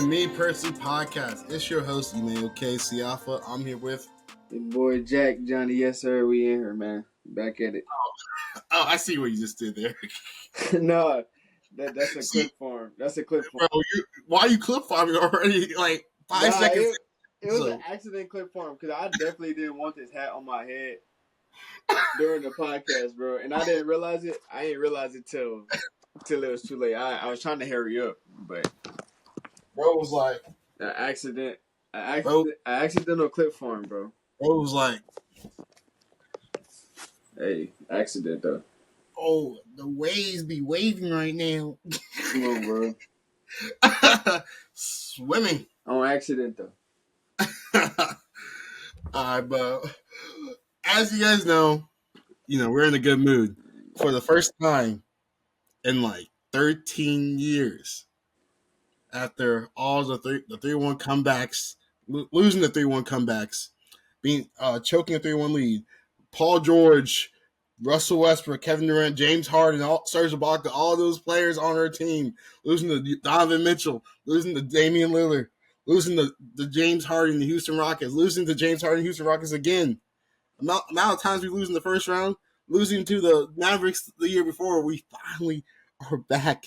to Me Personally Podcast. It's your host, Immanuel Siafa. I'm here with your boy Jack, Johnny. Yes, sir. We in here, man. Back at it. Oh, I see what you just did there. No, that's a clip form. That's a clip form. Bro, why are you clip farming already? Like 5 seconds. It was an accident clip form because I definitely didn't want this hat on my head during the podcast, bro. And I didn't realize it. I didn't realize it till it was too late. I was trying to hurry up, but bro was like an accidental clip form, bro. Bro was like, hey, accident though. Oh, the waves be waving right now. Come on, bro. Swimming. On accident though. Alright, but as you guys know, we're in a good mood. For the first time in like 13 years, after all the 3-1 comebacks, losing the 3-1 comebacks, being choking a 3-1 lead, Paul George, Russell Westbrook, Kevin Durant, James Harden, Serge Ibaka, all those players on our team, losing to Donovan Mitchell, losing to Damian Lillard, losing to James Harden, the Houston Rockets, losing to James Harden, Houston Rockets again. Amount of times we lose in the first round, losing to the Mavericks the year before, we finally are back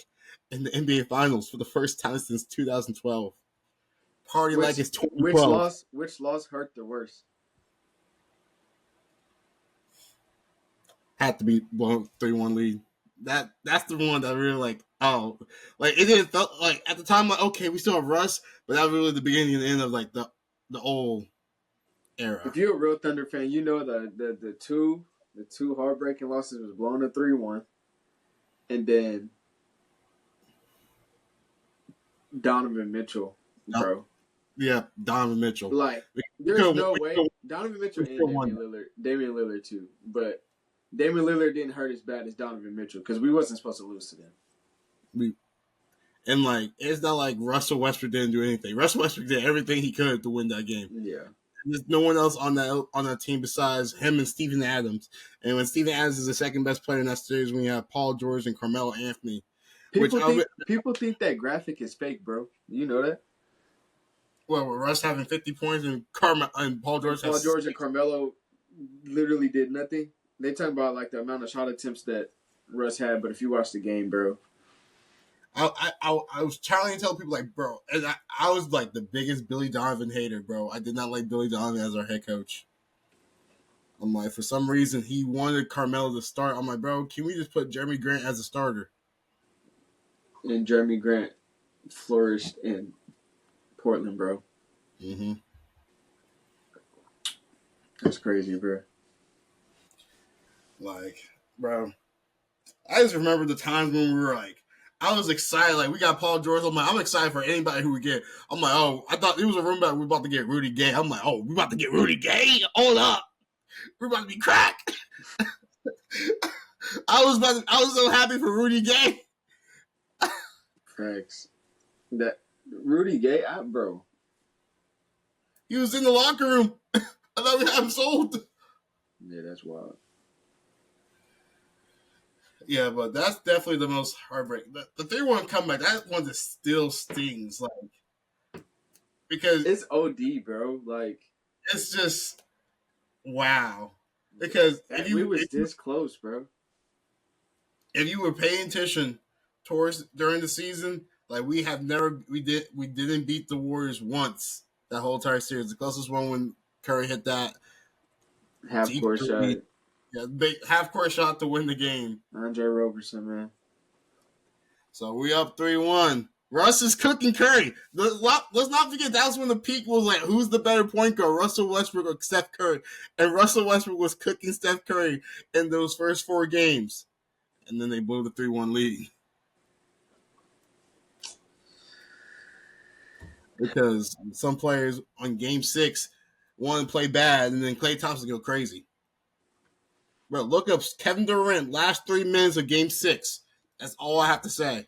in the NBA Finals for the first time since 2012. Party like it's 2012. Which loss hurt the worst? Had to be blown 3-1 lead. That's the one that really it didn't felt like at the time like okay we still have Russ, but that was really the beginning and the end of like the old era. If you're a real Thunder fan, you know the two heartbreaking losses was blown to 3-1, and then Donovan Mitchell, bro. Yeah, Donovan Mitchell. Like there's no way Donovan Mitchell and Damian Lillard too, but Damian Lillard didn't hurt as bad as Donovan Mitchell because we wasn't supposed to lose to them. It's not like Russell Westbrook didn't do anything. Russell Westbrook did everything he could to win that game. Yeah. There's no one else on that team besides him and Steven Adams. And when Steven Adams is the second best player in that series, when you have Paul George and Carmelo Anthony. People think that graphic is fake, bro. You know that? Well, with Russ having 50 points and Paul George and Carmelo literally did nothing. They talk about like the amount of shot attempts that Russ had, but if you watch the game, bro, I was trying to tell people like, bro, and I was like the biggest Billy Donovan hater, bro. I did not like Billy Donovan as our head coach. I'm like, for some reason he wanted Carmelo to start. I'm like, bro, can we just put Jeremy Grant as a starter? And Jeremy Grant flourished in Portland, bro. Mm-hmm. That's crazy, bro. Like, bro, I just remember the times when we were like, I was excited. Like, we got Paul George. I'm excited for anybody who we get. I'm like, oh, I thought it was a rumor that we were about to get Rudy Gay. I'm like, oh, we about to get Rudy Gay? Hold up. We're about to be cracked. I was so happy for Rudy Gay. Facts. That Rudy Gay, bro. He was in the locker room. I thought we had him sold. Yeah, that's wild. Yeah, but that's definitely the most heartbreaking. The 3-1 comeback, that one just still stings, like, because it's OD, bro. Like, it's just wow. Because we was this close, bro. If you were paying attention during the season, like we didn't beat the Warriors once that whole entire series. The closest one when Curry hit that half-court shot. Yeah, big half-court shot to win the game. Andre Roberson, man. So we up 3-1. Russ is cooking Curry. Let's not forget that's when the peak was like, who's the better point guard, Russell Westbrook or Steph Curry? And Russell Westbrook was cooking Steph Curry in those first 4 games. And then they blew the 3-1 lead. Because some players on Game 6 want to play bad, and then Klay Thompson go crazy. Bro, look up Kevin Durant last 3 minutes of Game 6. That's all I have to say.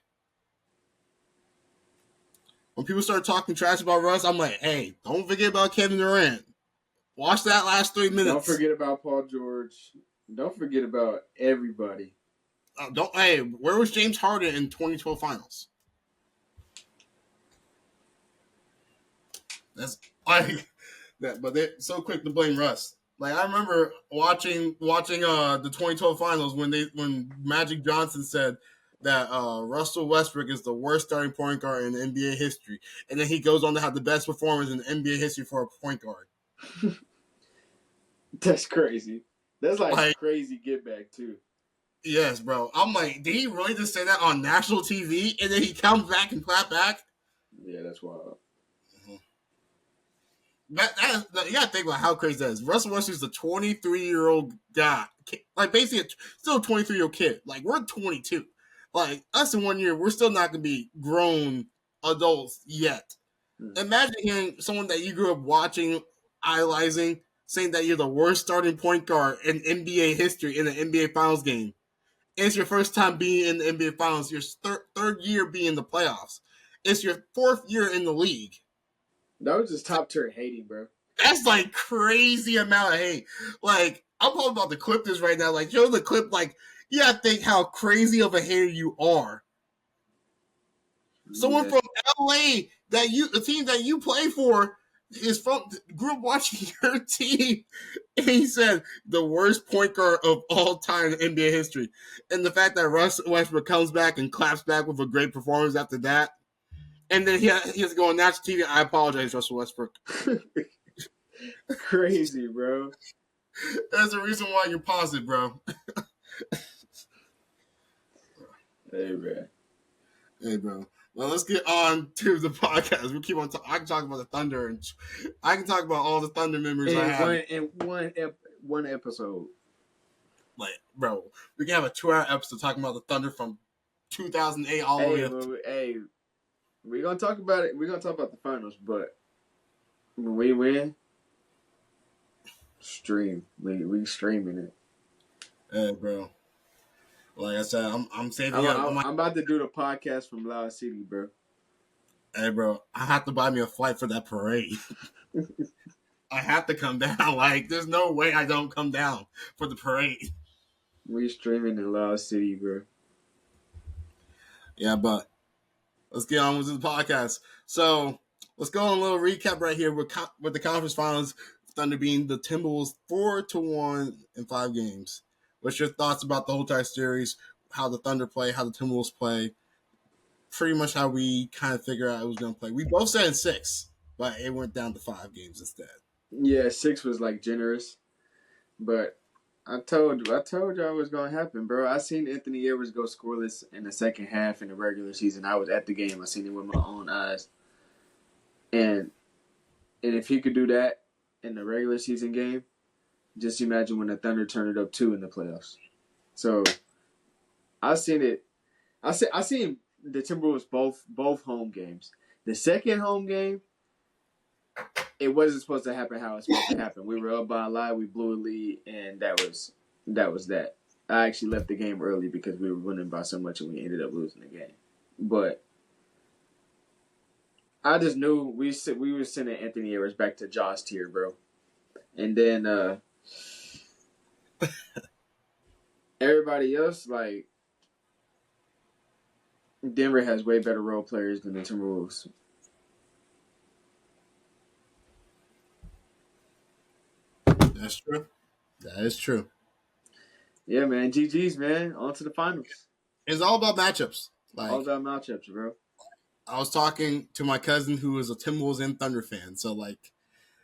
When people start talking trash about Russ, I'm like, hey, don't forget about Kevin Durant. Watch that last 3 minutes. Don't forget about Paul George. Don't forget about everybody. Where was James Harden in 2012 Finals? That's like that, but they're so quick to blame Russ. Like I remember watching the 2012 finals when Magic Johnson said that Russell Westbrook is the worst starting point guard in NBA history, and then he goes on to have the best performance in NBA history for a point guard. That's crazy. That's like Like, crazy get back too. yes, bro. I'm like, did he really just say that on national TV, and then he comes back and clap back? Yeah, that's wild. You gotta think about how crazy that is. Russell Westbrook's a 23-year-old guy, like basically still a 23-year-old kid. Like we're 22. Like us in 1 year, we're still not gonna be grown adults yet. Imagine hearing someone that you grew up watching, idolizing, saying that you're the worst starting point guard in NBA history in an NBA Finals game. It's your first time being in the NBA Finals. Your third year being in the playoffs. It's your fourth year in the league. That was just top tier hating, bro. That's like crazy amount of hate. Like I'm talking about the clip this right now. Like show the clip. Like you gotta think how crazy of a hater you are. Someone Yeah. from LA the team that you play for grew up watching your team, and he said the worst point guard of all time in NBA history. And the fact that Russ Westbrook comes back and claps back with a great performance after that, and then he has to go on national TV. I apologize, Russell Westbrook. Crazy, bro. That's the reason why you're positive, bro. Hey, bro. Hey, bro. Well, let's get on to the podcast. We keep on. I can talk about the Thunder, and I can talk about all the Thunder memories I have. One episode. Like, bro, we can have a 2-hour episode talking about the Thunder from 2008 all the way up. We're gonna talk about it. We're gonna talk about the finals, but when we win, stream. We streaming it. Hey, bro. Like I said, I'm saving up. I'm about to do the podcast from Loud City, bro. Hey, bro, I have to buy me a flight for that parade. I have to come down. Like, there's no way I don't come down for the parade. We streaming in Loud City, bro. Yeah, but let's get on with the podcast. So let's go on a little recap right here with the conference finals. Thunder being the Timberwolves 4-1 in 5 games. What's your thoughts about the whole entire series? How the Thunder play, how the Timberwolves play? Pretty much how we kind of figured out it was going to play. We both said in 6, but it went down to 5 games instead. Yeah, 6 was like generous, but I told y'all it was gonna happen, bro. I seen Anthony Edwards go scoreless in the second half in the regular season. I was at the game. I seen it with my own eyes, and if he could do that in the regular season game, just imagine when the Thunder turned it up 2 in the playoffs. So I seen it. I seen the Timberwolves both home games. The second home game, it wasn't supposed to happen how it's supposed to happen. We were up by a lot, we blew a lead, and that was that. I actually left the game early because we were winning by so much and we ended up losing the game. But I just knew we were sending Anthony Edwards back to Josh tier, bro. And then everybody else, like Denver has way better role players than the Timberwolves. That's true. That is true. Yeah, man. GG's, man. On to the finals. It's all about matchups. Like, all about matchups, bro. I was talking to my cousin who is a Timberwolves and Thunder fan. So, like,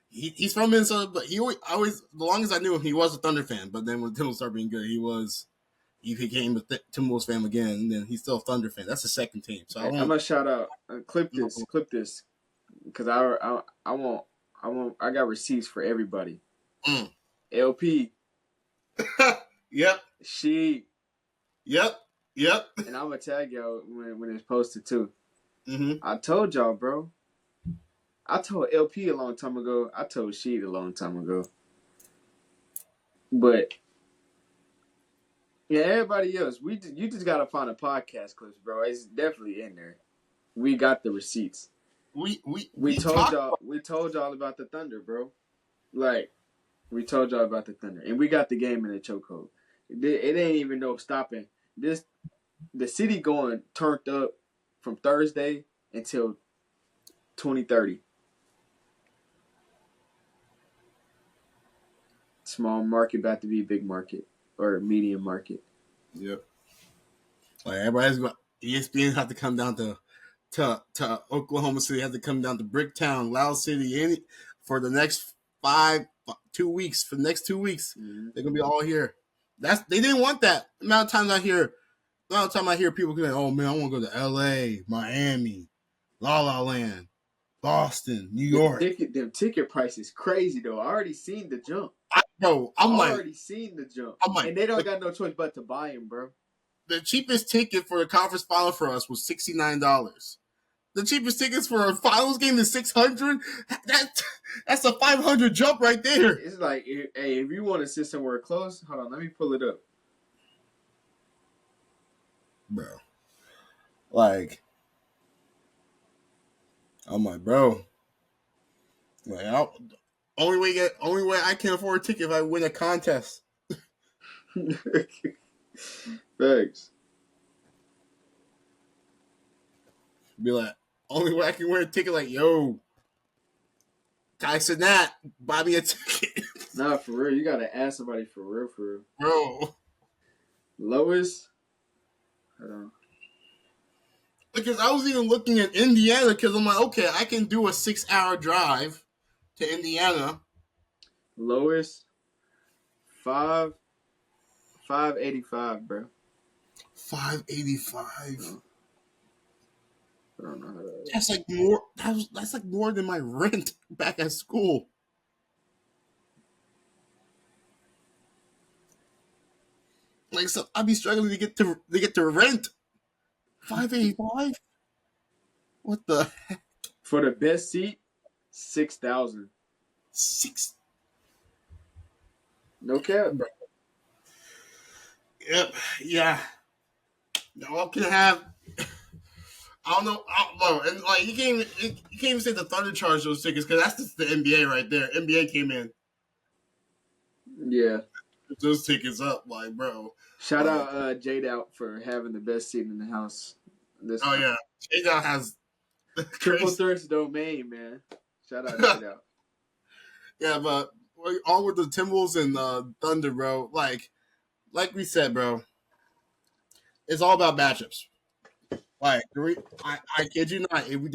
he's from Minnesota, but he always, the longest I knew him, he was a Thunder fan. But then when the Timberwolves started being good, he became a Timberwolves fan again, and then he's still a Thunder fan. That's the second team. So I'm gonna shout out, clip this, because I got receipts for everybody. LP. Yep. She. Yep. And I'm gonna tag y'all when it's posted too. Mm-hmm. I told y'all, bro. I told LP a long time ago. I told Sheed a long time ago. But yeah, everybody else, you just gotta find a podcast clips, bro. It's definitely in there. We got the receipts. We told y'all about the Thunder, bro. Like, we told y'all about the Thunder, and we got the game in the chokehold. It ain't even no stopping this. The city going turned up from Thursday until 2030. Small market about to be big market or medium market. Yep. Like everybody's got ESPN have to come down to Oklahoma City, have to come down to Bricktown, Loud City, any for the next 2 weeks. For the next 2 weeks, they're gonna be all here. They didn't want that. The amount of times I hear people going, "Oh man, I want to go to L.A., Miami, La La Land, Boston, New York." Them ticket prices crazy though. I already seen the jump. Bro, I'm like, And they don't got no choice but to buy them, bro. the cheapest ticket for the conference final for us was $69. The cheapest tickets for a finals game is $600. That's a $500 jump right there. It's like, hey, if you want to sit somewhere close, hold on, let me pull it up, bro. Like, I'm like, bro. Like, only way I can afford a ticket if I win a contest. Thanks. Be like, only way I can win a ticket. Like, yo, Tyson, buy me a ticket. Nah, for real, you gotta ask somebody for real, Bro. Lowest. Hold on. Because I was even looking at Indiana because I'm like, okay, I can do a 6-hour drive to Indiana. Lowest 585, bro. 585. No. I don't know how to. That's like more. That's like more than my rent back at school. Like, so I'd be struggling to get to rent. 585. What the heck? For the best seat, 6,000. 6. No cap. Yep. Yeah. Y'all can have. I don't know, bro. And like you can't even say the Thunder charged those tickets because that's just the NBA right there. NBA came in. Yeah. Those tickets up, like, bro. Shout out Jade Out for having the best seat in the house. Yeah, Jade Out has Triple Threats domain, man. Shout out Jade Out. Yeah, but all with the Timberwolves and Thunder, bro. Like we said, bro, it's all about matchups. Like, I kid you not, if we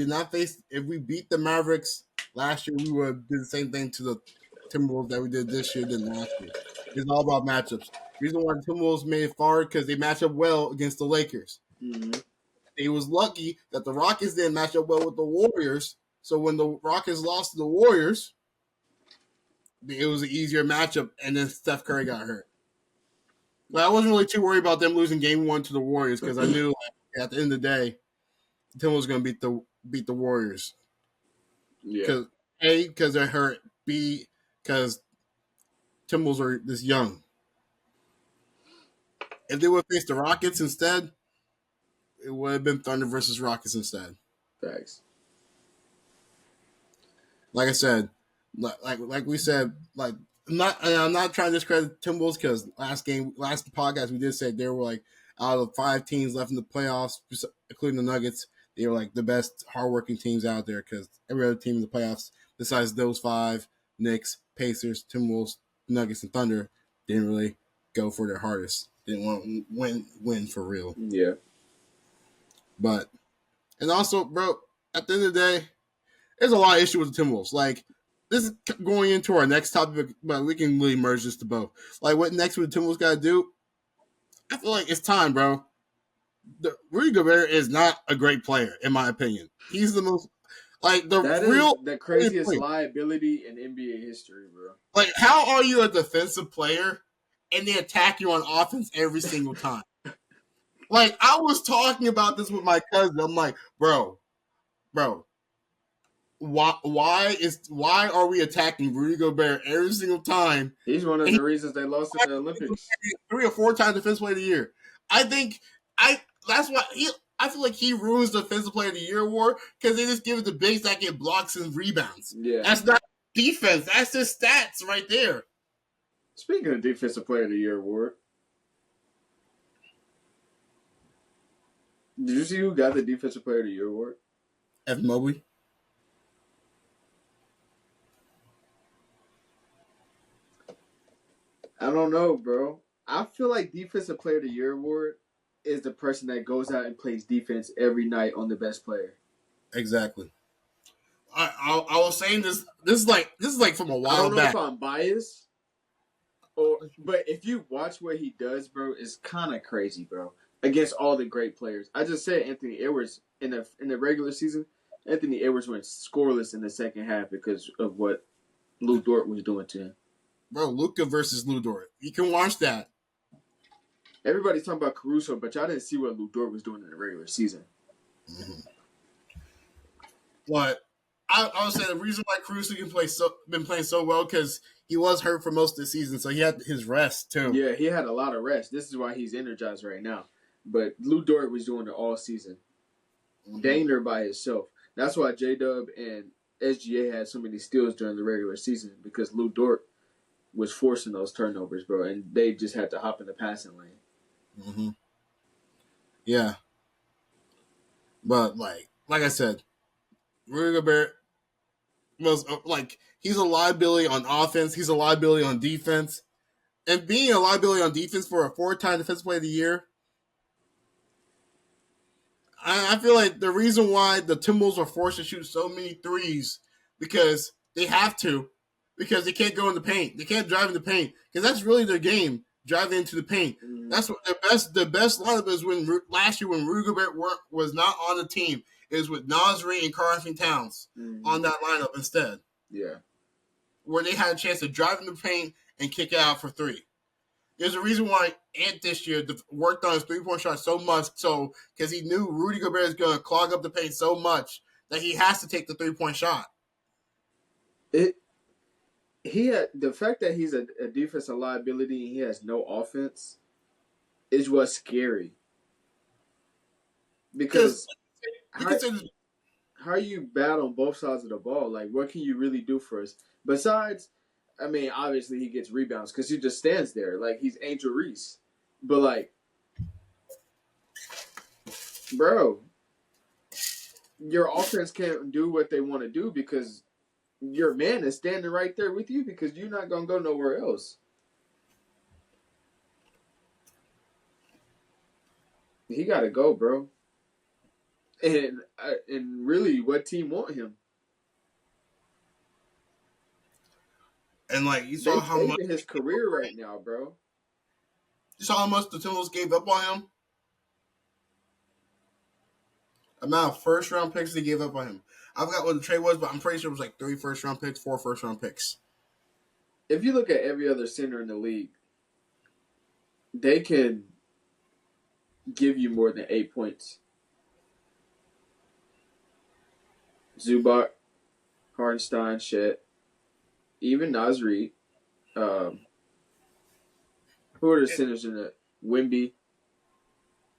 beat the Mavericks last year, we would do the same thing to the Timberwolves that we did this year than last year. It's all about matchups. The reason why the Timberwolves made it far because they match up well against the Lakers. Mm-hmm. They was lucky that the Rockets didn't match up well with the Warriors. So when the Rockets lost to the Warriors, it was an easier matchup, and then Steph Curry got hurt. But I wasn't really too worried about them losing Game 1 to the Warriors because I knew like, at the end of the day, the Timberwolves was going to beat the Warriors. Yeah. Because A, because they're hurt. B, because Timberwolves are this young. If they would have faced the Rockets instead, it would have been Thunder versus Rockets instead. Thanks. Like I said, like we said, like I'm not trying to discredit Timberwolves because last podcast we did say they were like out of 5 teams left in the playoffs, including the Nuggets, they were like the best hardworking teams out there because every other team in the playoffs besides those 5, Knicks, Pacers, Timberwolves, Nuggets, and Thunder, didn't really go for their hardest. Didn't want to win for real. Yeah. But and also, bro, at the end of the day, there's a lot of issues with the Timberwolves. Like, this is going into our next topic, but we can really merge this to both. Like, what next with the Timberwolves got to do? I feel like it's time, bro. Rudy Gobert is not a great player, in my opinion. He's the most, like, that is the craziest liability in NBA history, bro. Like, how are you a defensive player and they attack you on offense every single time? Like, I was talking about this with my cousin. I'm like, bro, why are we attacking Rudy Gobert every single time? He's one of the reasons they lost in the Olympics. 3 or 4 times Defensive Player of the Year. I feel like he ruins the Defensive Player of the Year award because they just give it to bigs that get blocks and rebounds. Yeah. That's not defense. That's just stats right there. Speaking of Defensive Player of the Year award, did you see who got the Defensive Player of the Year award? Evan Mobley. I don't know, bro. I feel like Defensive Player of the Year award is the person that goes out and plays defense every night on the best player. Exactly. I was saying this. This is like from a I while don't know back. if I'm biased but if you watch what he does, bro, it's kind of crazy, bro. Against all the great players, I just said Anthony Edwards in the regular season. Anthony Edwards went scoreless in the second half because of what Lou Dort was doing to him. Bro, Luca versus Ludor. You can watch that. Everybody's talking about Caruso, but y'all didn't see what Lou Dort was doing in the regular season. Mm-hmm. But I would say the reason why Cruz been playing so well because he was hurt for most of the season, so he had his rest too. Yeah, he had a lot of rest. This is why he's energized right now. But Lou Dort was doing it all season, Mm-hmm. dang near by himself. That's why J Dub and SGA had so many steals during the regular season because Lou Dort was forcing those turnovers, bro, and they just had to hop in the passing lane. Mm-hmm. Yeah, but like I said, Rudy Gobert was he's a liability on offense. He's a liability on defense, and being a liability on defense for a four-time Defensive Player of the Year. I feel like the reason why the Timberwolves are forced to shoot so many threes because they have to, because they can't go in the paint. They can't drive in the paint because that's really their game, driving into the paint. Mm, That's what the best lineup is when last year when Rudy Gobert was not on the team. It was with Nasri and Karl-Anthony Towns on mm, that lineup instead, yeah. where they had a chance to drive in the paint and kick it out for three. There's a reason why Ant this year worked on his 3-point shot so much, so because he knew Rudy Gobert is going to clog up the paint so much that he has to take the 3-point shot. It he had the fact that he's a defensive liability and he has no offense is what's scary Because because you how can say this, how you bad on both sides of the ball? Like, what can you really do for us besides? I mean, obviously he gets rebounds because he just stands there like he's Angel Reese, but like, bro, your offense can't do what they want to do because your man is standing right there with you because you're not gonna go nowhere else. He got to go, bro. And really, what team want him? and you They saw how much saving his career right now, bro. the Timberwolves gave up on him. Amount of first round picks they gave up on him. I forgot what the trade was, but I'm pretty sure it was like 3 first round picks, 4 first round picks. If you look at every other center in the league, they can give you more than 8 points. Zubac, Hardenstein, Shet, even Nasri. Um, who are the centers in the Wimby?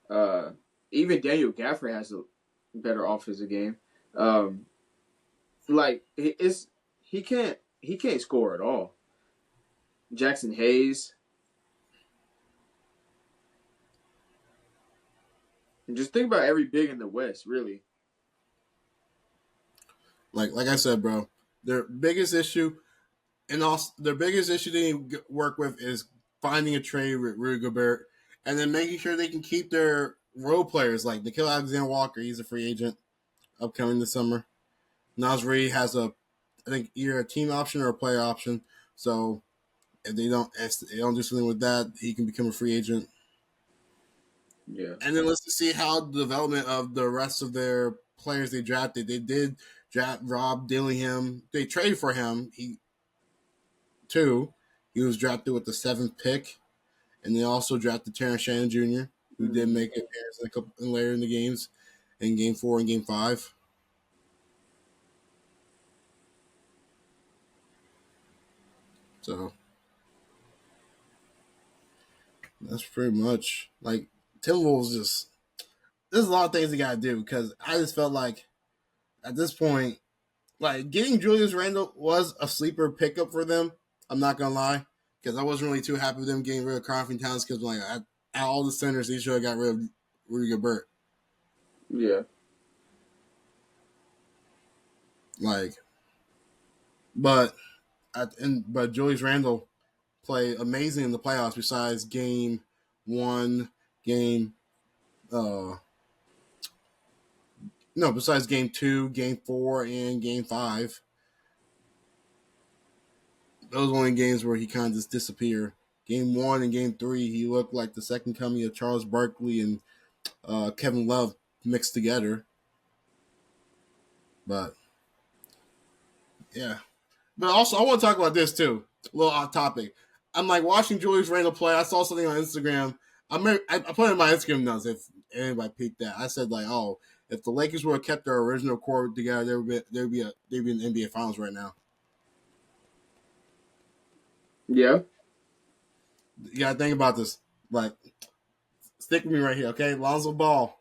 Uh, even Daniel Gafford has a better offensive game. Um, like it's he can't score at all. Jackson Hayes. And just think about every big in the West, really. Like I said, bro, their biggest issue and also their biggest issue they work with is finding a trade with Rudy Gobert and then making sure they can keep their role players like Nickeil Alexander-Walker. He's a free agent upcoming this summer. Nasri has I think either a team option or a player option. So if they don't do something with that, he can become a free agent. Yeah. And then let's see how the development of the rest of their players they drafted. They did draft Rob Dillingham. They traded for him. He was drafted with the 7th pick, and they also drafted Terrence Shannon Jr., who did Mm. make an appearance in a couple later in the games, in Game 4 and Game 5. So that's pretty much Timberwolves. Just there's a lot of things they gotta do because I just felt like at this point, getting Julius Randle was a sleeper pickup for them. I'm not gonna lie, because I wasn't really too happy with them getting rid of Carl Towns because at all the centers they should have got rid of Rudy Gobert. Yeah. Like, but but Julius Randle play amazing in the playoffs. Besides game one, game uh no, besides game 2, game 4, and game 5. Those were only games where he kind of just disappeared. Game 1 and game 3, he looked like the second coming of Charles Barkley and Kevin Love mixed together. But yeah, but also I want to talk about this too. A little off topic. I'm like watching Julius Randle play. I saw something on Instagram. I put it in my Instagram notes if anybody peeked that. I said like, oh, if the Lakers would have kept their original core together, they'd be in the NBA Finals right now. Yeah. You gotta think about this. Like, stick with me right here, okay? Lonzo Ball,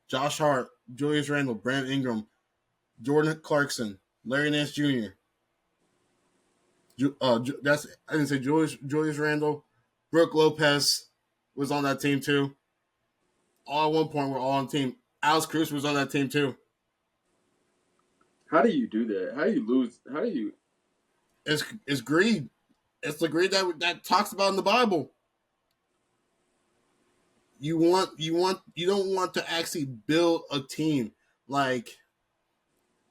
Josh Hart, Julius Randle, Brandon Ingram, Jordan Clarkson, Larry Nance Jr. That's I didn't say Julius Randle, Brooke Lopez was on that team too. All at one point were all on the team. Alex Cruz was on that team too. How do you do that? How do you lose? How do you? It's greed. It's the greed that talks about in the Bible. You don't want to actually build a team like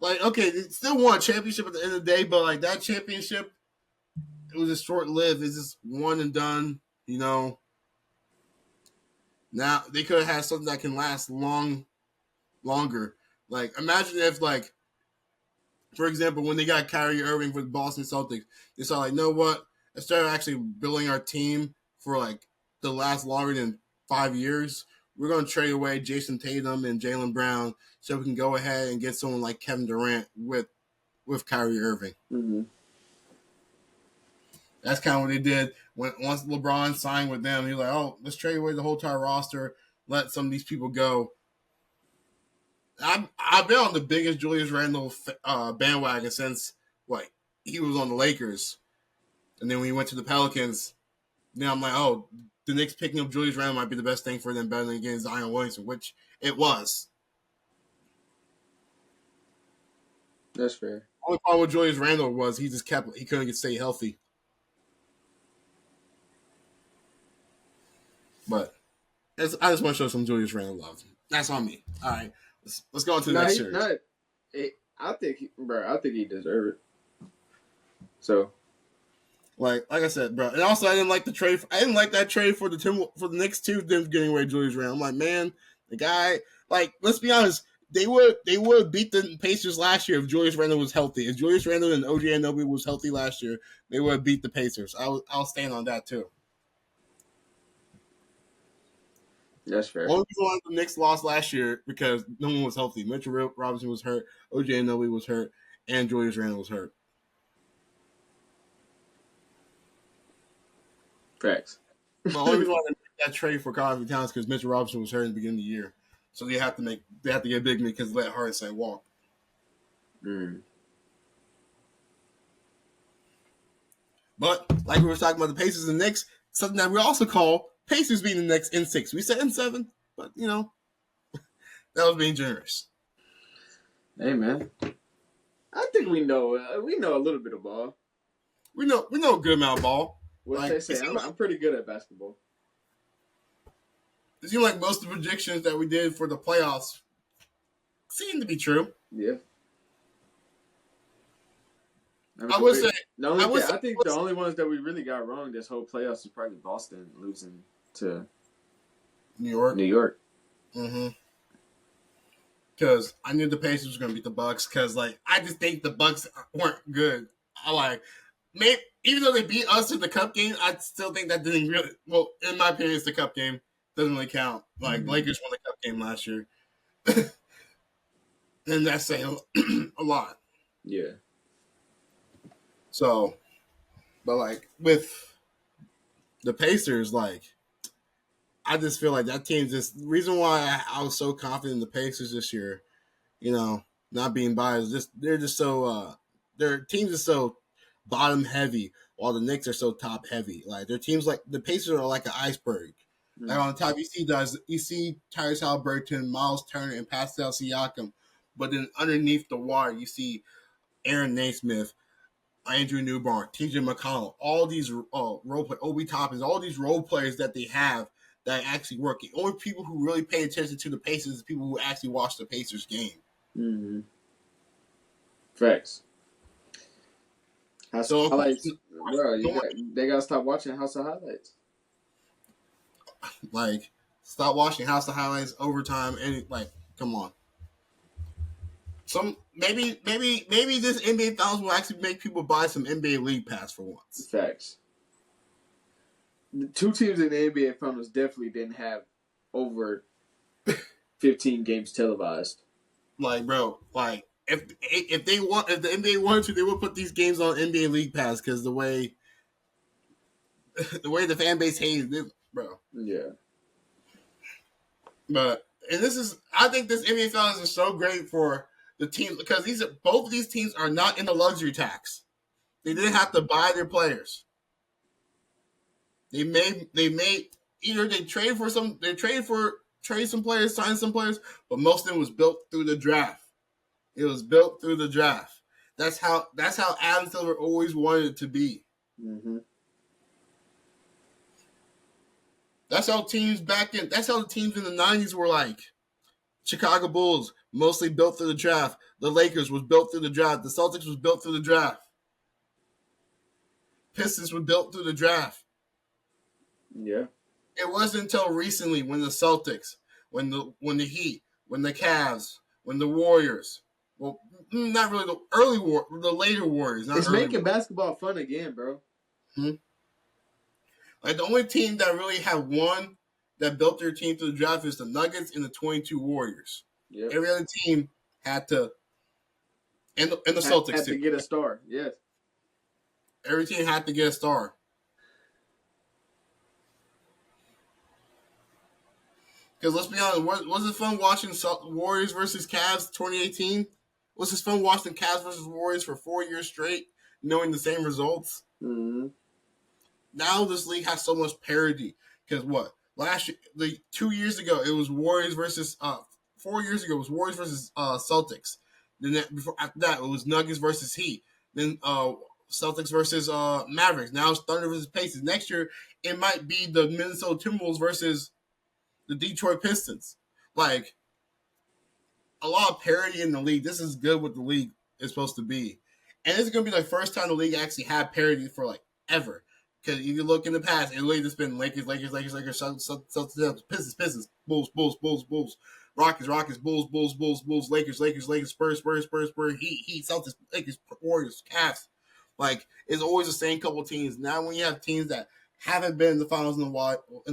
okay, they still won a championship at the end of the day, but like that championship, it was just short lived. It's just one and done. You know. Now they could have had something that can last longer. Like imagine if like for example when they got Kyrie Irving for the Boston Celtics, they saw like, know what? Instead of actually building our team for like the last longer than 5 years, we're going to trade away Jason Tatum and Jaylen Brown so we can go ahead and get someone like Kevin Durant with Kyrie Irving. Mm-hmm. That's kind of what they did once LeBron signed with them. He was like, oh, let's trade away the whole entire roster, let some of these people go. I've been on the biggest Julius Randle bandwagon since like he was on the Lakers, and then when he went to the Pelicans, now I'm like, oh, the Knicks picking up Julius Randle might be the best thing for them, better than getting Zion Williamson, which it was. That's fair. Only problem with Julius Randle was he couldn't stay healthy. But I just want to show some Julius Randle love. That's on me. All right, let's go on to the next series. I think, I think he deserves it. So, like I said, bro, and also I didn't like the trade. I didn't like that trade for the Knicks too. Them getting away Julius Randle. I'm like, man, the guy. Like, let's be honest. They would beat the Pacers last year if Julius Randle was healthy. If Julius Randle and OG Anunoby was healthy last year, they would have beat the Pacers. I'll stand on that too. that's fair. Only reason why the Knicks lost last year because no one was healthy. Mitchell Robinson was hurt, OG Anunoby was hurt, and Julius Randle was hurt. Facts. The only reason why they made that trade for Carl Anthony Towns because Mitchell Robinson was hurt in the beginning of the year, so they have to get big because let Hartenstein walk. Mm. But like we were talking about the Pacers and Knicks, something that we also call Pacers being the Knicks in 6. We said in 7, but you know that was being generous. Hey man, I think we know a little bit of ball. We know a good amount of ball. What they say? I'm pretty good at basketball. It seemed like most of the predictions that we did for the playoffs seem to be true. Yeah. I would say. I think the only ones that we really got wrong this whole playoffs is probably Boston losing to New York. Mm-hmm. Because I knew the Pacers were going to beat the Bucks. Because like I just think the Bucks weren't good. Maybe even though they beat us in the Cup game, I still think that didn't really. Well, in my opinion, it's the Cup game. Doesn't really count. Like Lakers won the Cup game last year, and that's saying a lot. Yeah. So, but like with the Pacers, like I just feel like that team just the reason why I was so confident in the Pacers this year, you know, not being biased, they're just so their teams is so bottom heavy while the Knicks are so top heavy. Like their teams like the Pacers are like an iceberg. Mm-hmm. Like on the top you see Tyrese Haliburton, Miles Turner, and Pascal Siakam, but then underneath the water you see Aaron Naismith, Andrew Newbarn, TJ McConnell, all these role play, Obi Toppins, all these role players that they have that actually work. The only people who really pay attention to the Pacers is people who actually watch the Pacers game. Mm-hmm. Facts. House So, highlights, bro. They gotta stop watching House of Highlights. like, stop watching House of Highlights, Overtime, and like, come on. Maybe this NBA Finals will actually make people buy some NBA League Pass for once. Facts. The two teams in the NBA Finals definitely didn't have over 15 games televised. Like, bro, like if the NBA wanted to, they would put these games on NBA League Pass because the way the fan base hates it, bro. Yeah. But I think this NBA Finals is so great for the teams because both of these teams are not in the luxury tax. They didn't have to buy their players. They made either they trade some players, sign some players, but most of them was built through the draft. It was built through the draft. That's how Adam Silver always wanted it to be. Mm-hmm. That's how the teams in the 90s were like. Chicago Bulls, mostly built through the draft. The Lakers was built through the draft. The Celtics was built through the draft. Pistons were built through the draft. Yeah. It wasn't until recently when the Celtics, when the Heat, when the Cavs, when the Warriors, well, not really the later Warriors. It's making basketball fun again, bro. Hmm? Like the only team that really had one that built their team through the draft is the Nuggets and the 22 Warriors. Yep. Every other team had to, and the Celtics had to get a star. Yes. Every team had to get a star. Because let's be honest, was it fun watching Warriors versus Cavs 2018? Was it fun watching Cavs versus Warriors for 4 years straight, knowing the same results? Mm-hmm. Now this league has so much parity. Because what? Last year, 2 years ago, it was Warriors versus 4 years ago, it was Warriors versus Celtics. Then after that, it was Nuggets versus Heat. Then Celtics versus Mavericks. Now it's Thunder versus Pacers. Next year, it might be the Minnesota Timberwolves versus the Detroit Pistons. Like, a lot of parity in the league. This is good what the league is supposed to be. And this is going to be the first time the league actually had parity for, like, ever. Because if you look in the past, it really just been Lakers, Pistons, Bulls, Rockets, Bulls, Lakers, Spurs, Heat, Celtics, Lakers, Warriors, Cavs. Like, it's always the same couple of teams. Now when you have teams that haven't been in the finals in a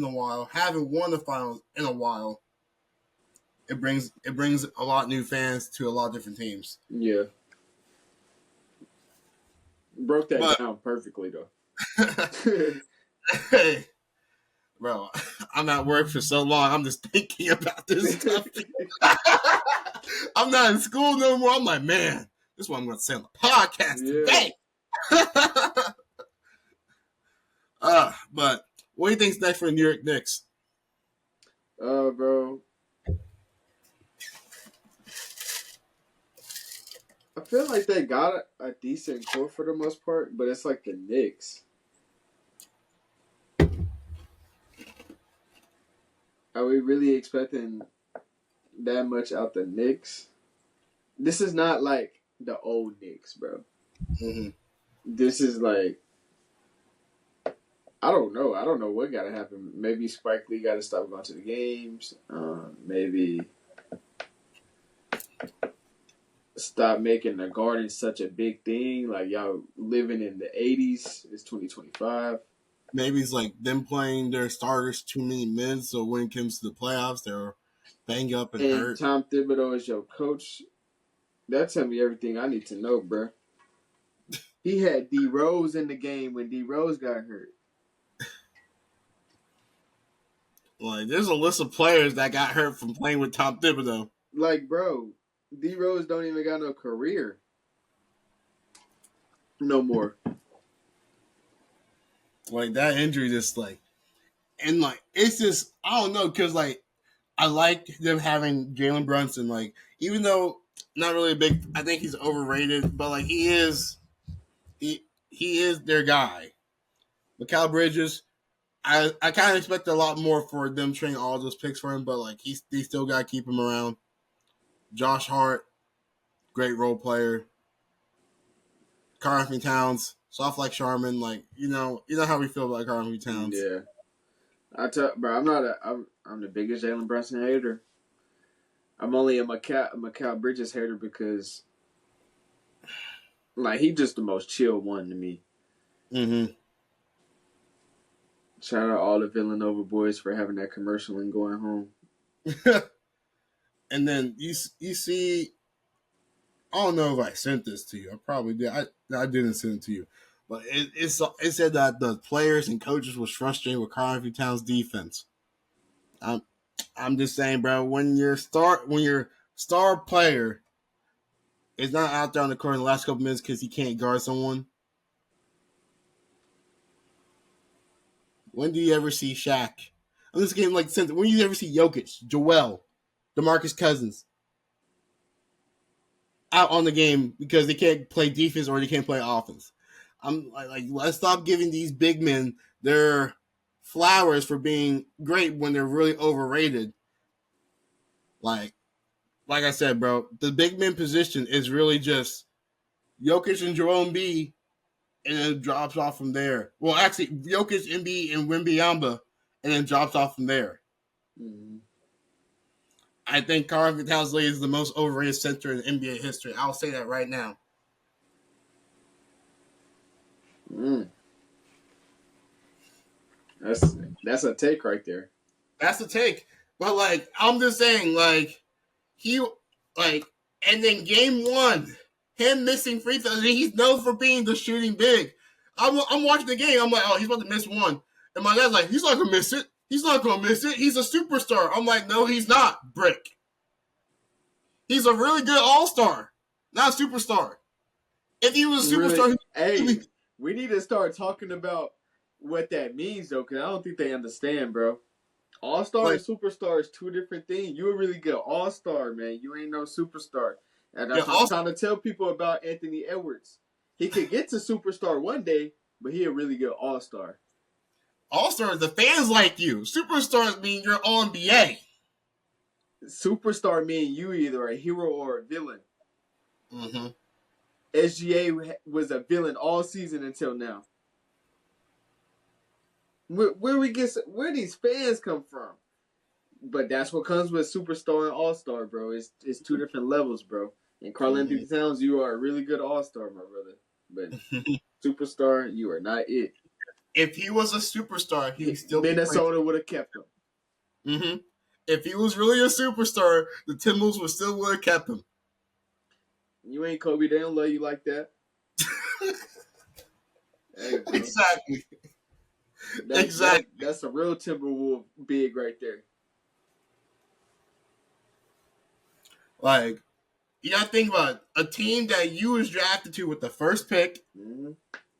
while, haven't won the finals in a while, it brings a lot of new fans to a lot of different teams. Yeah. Broke that down perfectly, though. Hey, bro, I'm at work for so long. I'm just thinking about this stuff. I'm not in school no more. I'm like, man, this is what I'm going to say on the podcast today. But what do you think's next for the New York Knicks? Bro, I feel like they got a decent core for the most part, but it's like the Knicks. Are we really expecting that much out the Knicks? This is not like the old Knicks, bro. Mm-hmm. This is like, I don't know. I don't know what got to happen. Maybe Spike Lee got to stop going to the games. Maybe stop making the Garden such a big thing. Like, y'all living in the 80s. It's 2025. Maybe it's like them playing their starters too many minutes, so when it comes to the playoffs, they're banged up and hurt. Tom Thibodeau is your coach. That tell me everything I need to know, bro. He had D Rose in the game when D Rose got hurt. Like, there's a list of players that got hurt from playing with Tom Thibodeau. Like, bro, D Rose don't even got no career no more. Like, that injury just, like, and, like, it's just, I don't know, because, like, I like them having Jalen Brunson, like, even though not really a big, I think he's overrated, but, like, he is He is their guy. Mikal Bridges, I kind of expect a lot more for them trading all those picks for him, but like they still got to keep him around. Josh Hart, great role player. Karl Anthony Towns, soft like Charmin, like you know how we feel about Karl Anthony Towns. Yeah, bro. I'm the biggest Jalen Brunson hater. I'm only a Mikal Bridges hater because like he just the most chill one to me. Mm-hmm. Shout out all the Villanova boys for having that commercial and going home. And then you see, I don't know if I sent this to you. I probably did. I didn't send it to you, but it said that the players and coaches was frustrated with Karl Anthony Towns' defense. I'm I'm just saying, bro. When your star player is not out there on the court in the last couple minutes because he can't guard someone. When do you ever see Shaq? I'm just getting like sense. When do you ever see Jokic, Joel, DeMarcus Cousins out on the game because they can't play defense or they can't play offense? I'm like let's stop giving these big men their flowers for being great when they're really overrated. Like I said, bro, the big man position is really just Jokic and Joel Embiid, and then it drops off from there. Well, actually, Jokic, Embiid, and Wembyamba, and then drops off from there. Mm-hmm. I think Karl Anthony Towns is the most overrated center in NBA history. I'll say that right now. Mm. That's a take right there. That's the take. But like, I'm just saying, like he like, and then game one, him missing free throws. He's known for being the shooting big. I'm watching the game. I'm like, oh, he's about to miss one, and my dad's like, he's not gonna miss it. He's not gonna miss it. He's a superstar. I'm like, no, he's not. Brick. He's a really good all-star, not a superstar. If he was a Really, superstar, hey, we need to start talking about what that means though, because I don't think they understand, bro. All star like, and superstar is two different things. You a really good all star, man. You ain't no superstar. And yeah, that's what I'm trying to tell people about Anthony Edwards. He could get to superstar one day, but he a really good all star. all-stars, the fans like you. Superstars mean you're all NBA. Superstar mean you either a hero or a villain. Mm-hmm. SGA was a villain all season until now. Where these fans come from? But that's what comes with superstar and all star, bro. It's two different levels, bro. And Karl Anthony Towns, you are a really good all star, my brother. But superstar, you are not it. If he was a superstar, he would still Minnesota would have kept him. Mm-hmm. If he was really a superstar, the Timberwolves would still would have kept him. You ain't Kobe. They don't love you like that. Hey, exactly. That's a real Timberwolf big right there. Like, you gotta think about it. A team that you was drafted to with the first pick,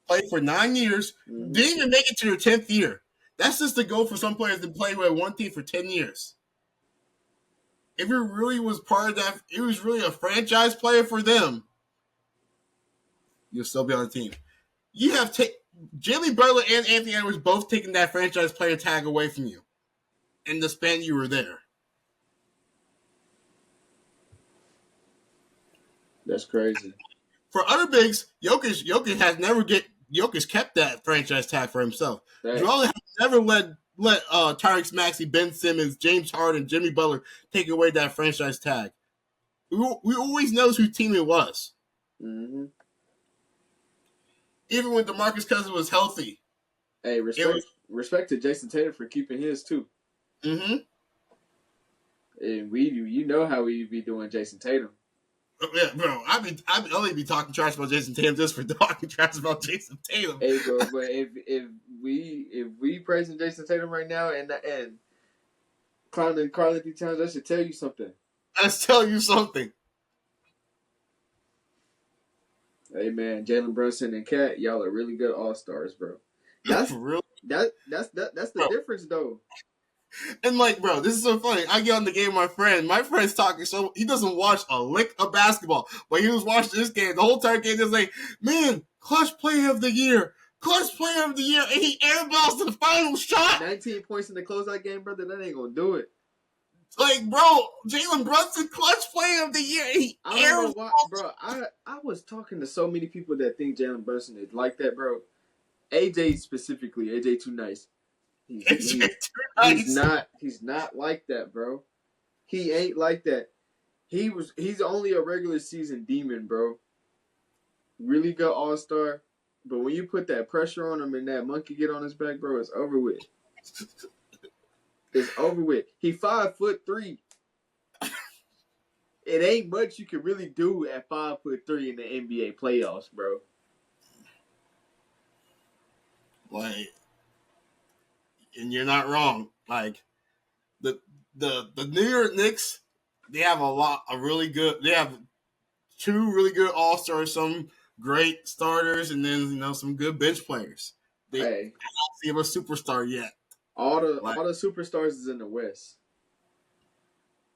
played for 9 years, didn't even make it to your 10th year. That's just the goal for some players to play with one team for 10 years. If it really was part of that, it was really a franchise player for them, you'll still be on the team. You have Jimmy Butler and Anthony Edwards both taking that franchise player tag away from you in the span you were there. That's crazy. For other bigs, Jokic has never Jokic kept that franchise tag for himself. Joel has never let Tyrese Maxey, Ben Simmons, James Harden, Jimmy Butler take away that franchise tag. We always knows whose team it was. Mm-hmm. Even when DeMarcus Cousins was healthy. Hey, respect to Jason Tatum for keeping his too. Mm-hmm. And you know how we be doing Jason Tatum. Yeah, bro, I'd only be talking trash about Jason Tatum just for talking trash about Jason Tatum. Hey, bro, but if we praising Jason Tatum right now and clowning Karl Anthony Towns, that should tell you something. Let's tell you something. Hey man, Jalen Brunson and Cat, y'all are really good all stars, bro. That's for real. That's the difference though. And like, bro, this is so funny. I get on the game with my friend. My friend's talking, so he doesn't watch a lick of basketball, but he was watching this game the whole time. Game just like, man, clutch player of the year, clutch player of the year, and he airballs to the final shot. 19 points in the closeout game, brother. That ain't gonna do it. Like, bro, Jalen Brunson, clutch player of the year, and he I don't know airballs. why, bro. I was talking to so many people that think Jalen Brunson is like that, bro. AJ specifically, AJ too nice. He's not like that, bro. He ain't like that. He's only a regular season demon, bro. Really good all-star. But when you put that pressure on him and that monkey get on his back, bro, it's over with. It's over with. He 5'3". It ain't much you can really do at 5'3" in the NBA playoffs, bro. Like, and you're not wrong. Like, the New York Knicks, they have they have two really good all-stars, some great starters, and then some good bench players. They don't see him a superstar yet. All the superstars is in the West.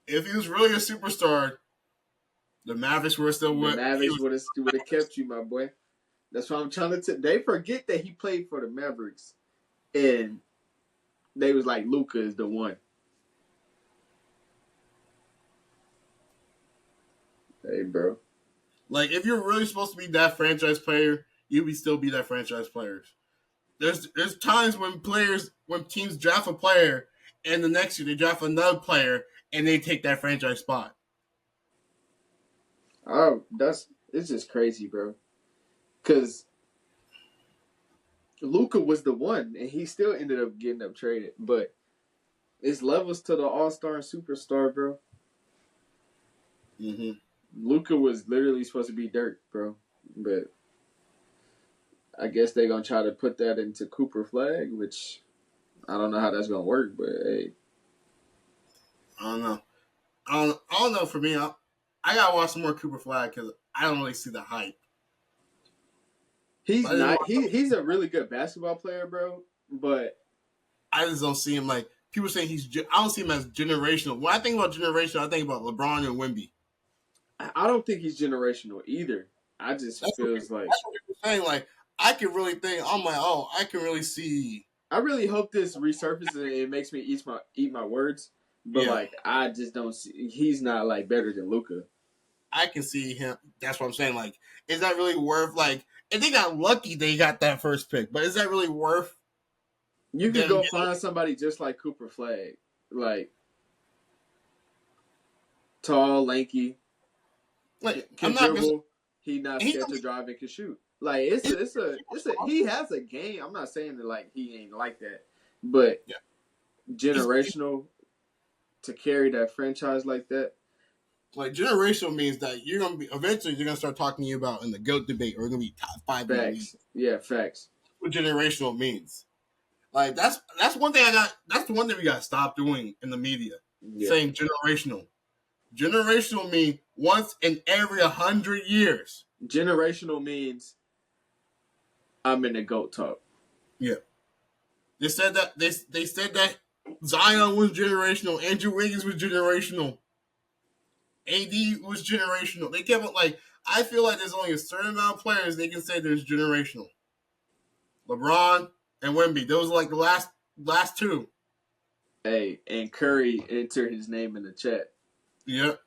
If he was really a superstar, the Mavericks were still the Mavericks would have kept you, my boy. That's what I'm trying to they forget that he played for the Mavericks, and they was like, Luka is the one. Hey, bro. Like, if you're really supposed to be that franchise player, you would still be that franchise player. There's times when teams draft a player, and the next year they draft another player, and they take that franchise spot. Oh, it's just crazy, bro. Because Luka was the one, and he still ended up getting up traded. But it's levels to the all-star and superstar, bro. Mm-hmm. Luka was literally supposed to be dirt, bro. But I guess they're going to try to put that into Cooper Flag, which I don't know how that's going to work, but hey. I don't know. I don't know. For me, I got to watch some more Cooper Flag because I don't really see the hype. He's not. He's a really good basketball player, bro. But I just don't see him like people say I don't see him as generational. When I think about generational, I think about LeBron and Wemby. I don't think he's generational either. I just feels like that's what people saying. Like I can really think. I'm like, oh, I can really see. I really hope this resurfaces and it makes me eat my words. But like, I just don't see. He's not like better than Luka. I can see him. That's what I'm saying. Like, is that really worth? Like, and they got lucky they got that first pick, but is that really worth? You could go find somebody just like Cooper Flag, like tall, lanky, like can dribble. He's not scared to drive and can shoot. Like it's a he has a game. I'm not saying that like he ain't like that, but generational to carry that franchise like that. Like generational means that you're gonna be eventually you're gonna start talking to you about in the GOAT debate or gonna be top 5 facts. In the league. Yeah, facts. What generational means. Like that's one thing that's the one thing we gotta stop doing in the media. Yeah. Saying generational. Generational means once in every 100 years. Generational means I'm in the GOAT talk. Yeah. They said that they said that Zion was generational, Andrew Wiggins was generational. AD was generational. They kept like I feel like there's only a certain amount of players they can say there's generational. LeBron and Wemby, those are like the last two. Hey, and Curry entered his name in the chat. Yep.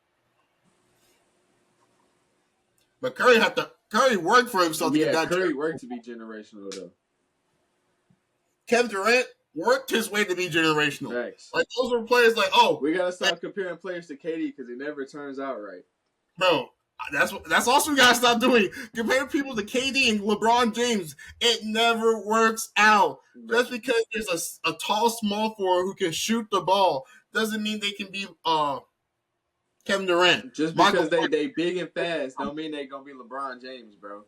But Curry worked for himself. Yeah, Curry worked to be generational though. Kevin Durant worked his way to be generational. Thanks. Like those are players like, oh, we gotta stop comparing players to KD because it never turns out right. Bro, that's also we gotta stop doing. Compare people to KD and LeBron James. It never works out. Right. Just because there's a tall small forward who can shoot the ball doesn't mean they can be Kevin Durant. Just because they big and fast don't mean they gonna be LeBron James, bro.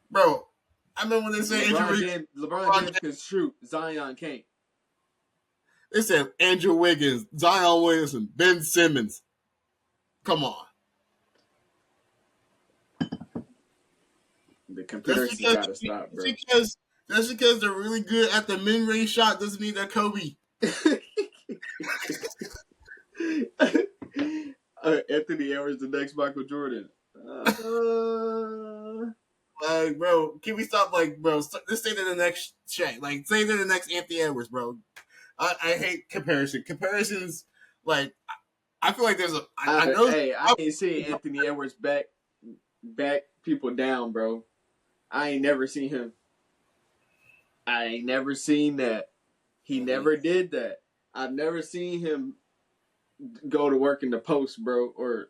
Bro, I remember when they said LeBron James can shoot, Zion can't. They said Andrew Wiggins, Zion Williamson, Ben Simmons. Come on. The comparison gotta stop, bro. Just because they're really good at the mid-range shot doesn't mean they're Kobe. Anthony Edwards, the next Michael Jordan. Like, bro, can we stop? Like, bro, let's say to the next Shaq. Like, say to the next Anthony Edwards, bro. I hate comparisons. Like, I feel like there's a. I know. Hey, I ain't seen Anthony Edwards back people down, bro. I ain't never seen him. I ain't never seen that. He never did that. I've never seen him go to work in the post, bro, or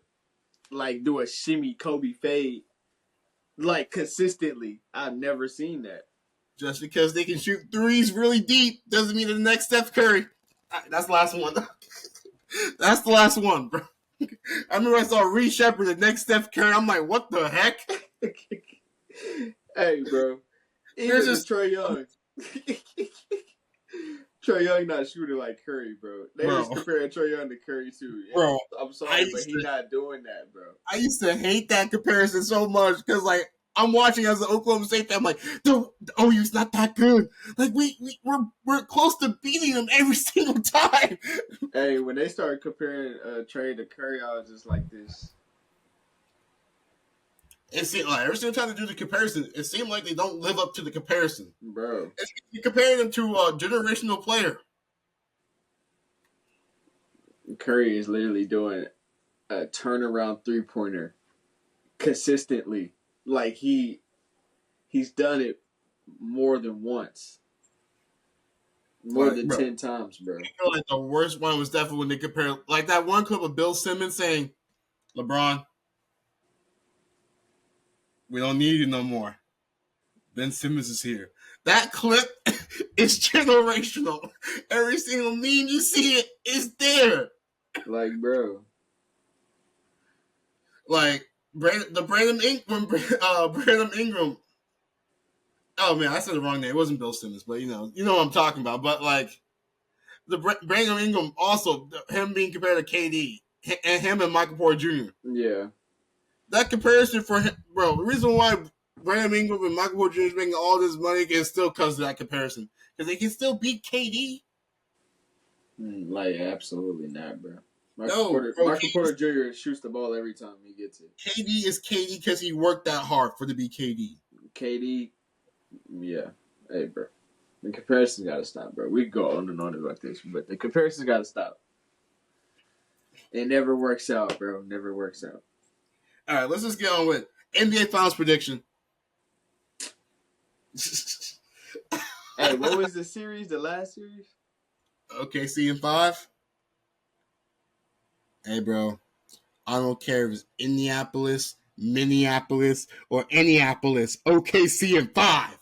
like do a shimmy Kobe fade like consistently. I've never seen that. Just because they can shoot threes really deep doesn't mean they're the next Steph Curry. That's the last one. That's the last one, bro. I remember I saw Reed Shepard, the next Steph Curry. I'm like, what the heck? Hey, bro. Even just Trae Young. Trae Young not shooting like Curry, bro. They just comparing Trae Young to Curry too. Bro, I'm sorry, but he's not doing that, bro. I used to hate that comparison so much because, like, I'm watching as an Oklahoma State fan. I'm like, the OU's not that good. Like, we're close to beating them every single time. Hey, when they started comparing Trae to Curry, I was just like this. It seemed like every single time they do the comparison, it seemed like they don't live up to the comparison, bro. You're comparing them to a generational player. Curry is literally doing a turnaround 3-pointer consistently. Like he's done it more than once. More than 10 times, bro. I feel like the worst one was definitely when they compare, like that one clip of Bill Simmons saying, LeBron, we don't need you no more. Ben Simmons is here. That clip is generational. Every single meme you see it is there. Like, bro. Like, Brandon Ingram. Oh, man, I said the wrong name. It wasn't Bill Simmons, but you know what I'm talking about. But, like, the Brandon Ingram also, him being compared to KD, and him and Michael Porter Jr. Yeah. That comparison for him, bro, the reason why Brandon Ingram and Michael Porter Jr. is making all this money is still because of that comparison. Because they can still beat KD. Like, absolutely not, bro. Michael Porter Jr. shoots the ball every time he gets it. KD is KD because he worked that hard for it to be KD. KD, yeah. Hey, bro. The comparison's got to stop, bro. We can go on and on about this, but the comparison's got to stop. It never works out, bro. Never works out. All right, let's just get on with NBA Finals prediction. Hey, what was the series? The last series? OKC in 5. Hey, bro. I don't care if it's Indianapolis, Minneapolis, or Annapolis. OKC in 5.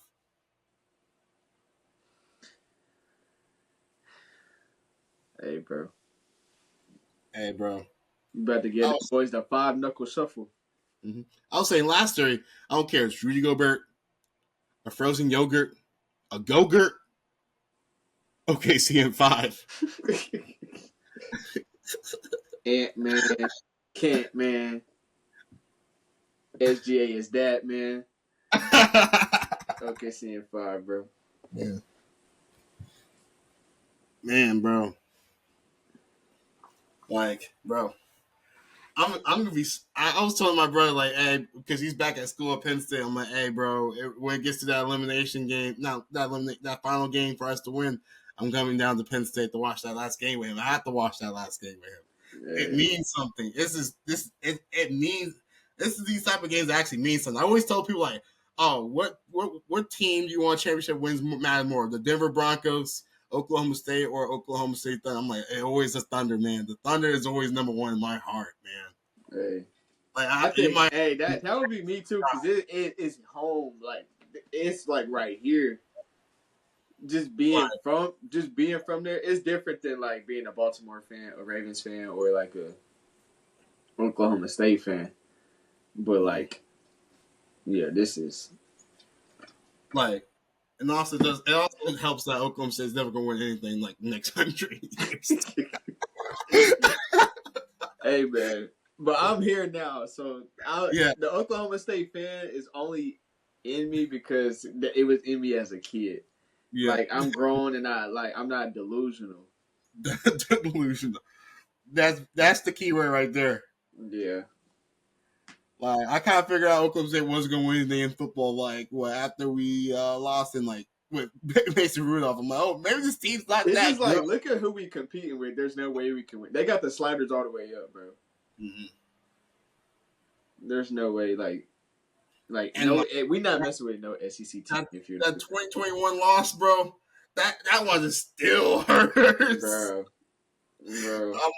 Hey, bro. Hey, bro. You about to get the boys the 5-knuckle shuffle. Mm-hmm. I was saying last story, I don't care if it's Rudy Gobert, a frozen yogurt, a Go-Gurt, OKC in 5. Ant-Man, Kent, man. SGA is that, man. OKC in 5, bro. Yeah. Man, bro. Like, bro. I'm gonna be. I was telling my brother, like, hey, because he's back at school at Penn State. I'm like, hey, bro, when it gets to that elimination game, that final game for us to win, I'm coming down to Penn State to watch that last game with him. I have to watch that last game with him. Yeah. It means something. It means these type of games that actually mean something. I always tell people, like, oh, what team do you want championship wins matter more? The Denver Broncos, Oklahoma State, or Oklahoma State Thunder? I'm like, always the Thunder, man. The Thunder is always number one in my heart, man. Hey, like I think, that would be me too, because it's home, like it's like right here. Just being from there, it's different than like being a Baltimore fan, a Ravens fan, or like a Oklahoma State fan. But like, yeah, this is like. And also it also helps that Oklahoma State's never gonna win anything like next 100 years. Hey, man. But I'm here now, so the Oklahoma State fan is only in me because it was in me as a kid. Yeah. Like, I'm grown and I'm not delusional. Delusional. That's the key word right there. Yeah. Like I kind of figured out Oklahoma State wasn't going to win anything in football. Like after we lost in like with Mason Rudolph, I'm like, oh, maybe this team's not It's that just like, good. look at who we competing with. There's no way we can win. They got the sliders all the way up, bro. Mm-hmm. There's no way, And no, like, we not messing with no SEC team. If you're that 2021 loss, bro, that one just still hurts, bro. um,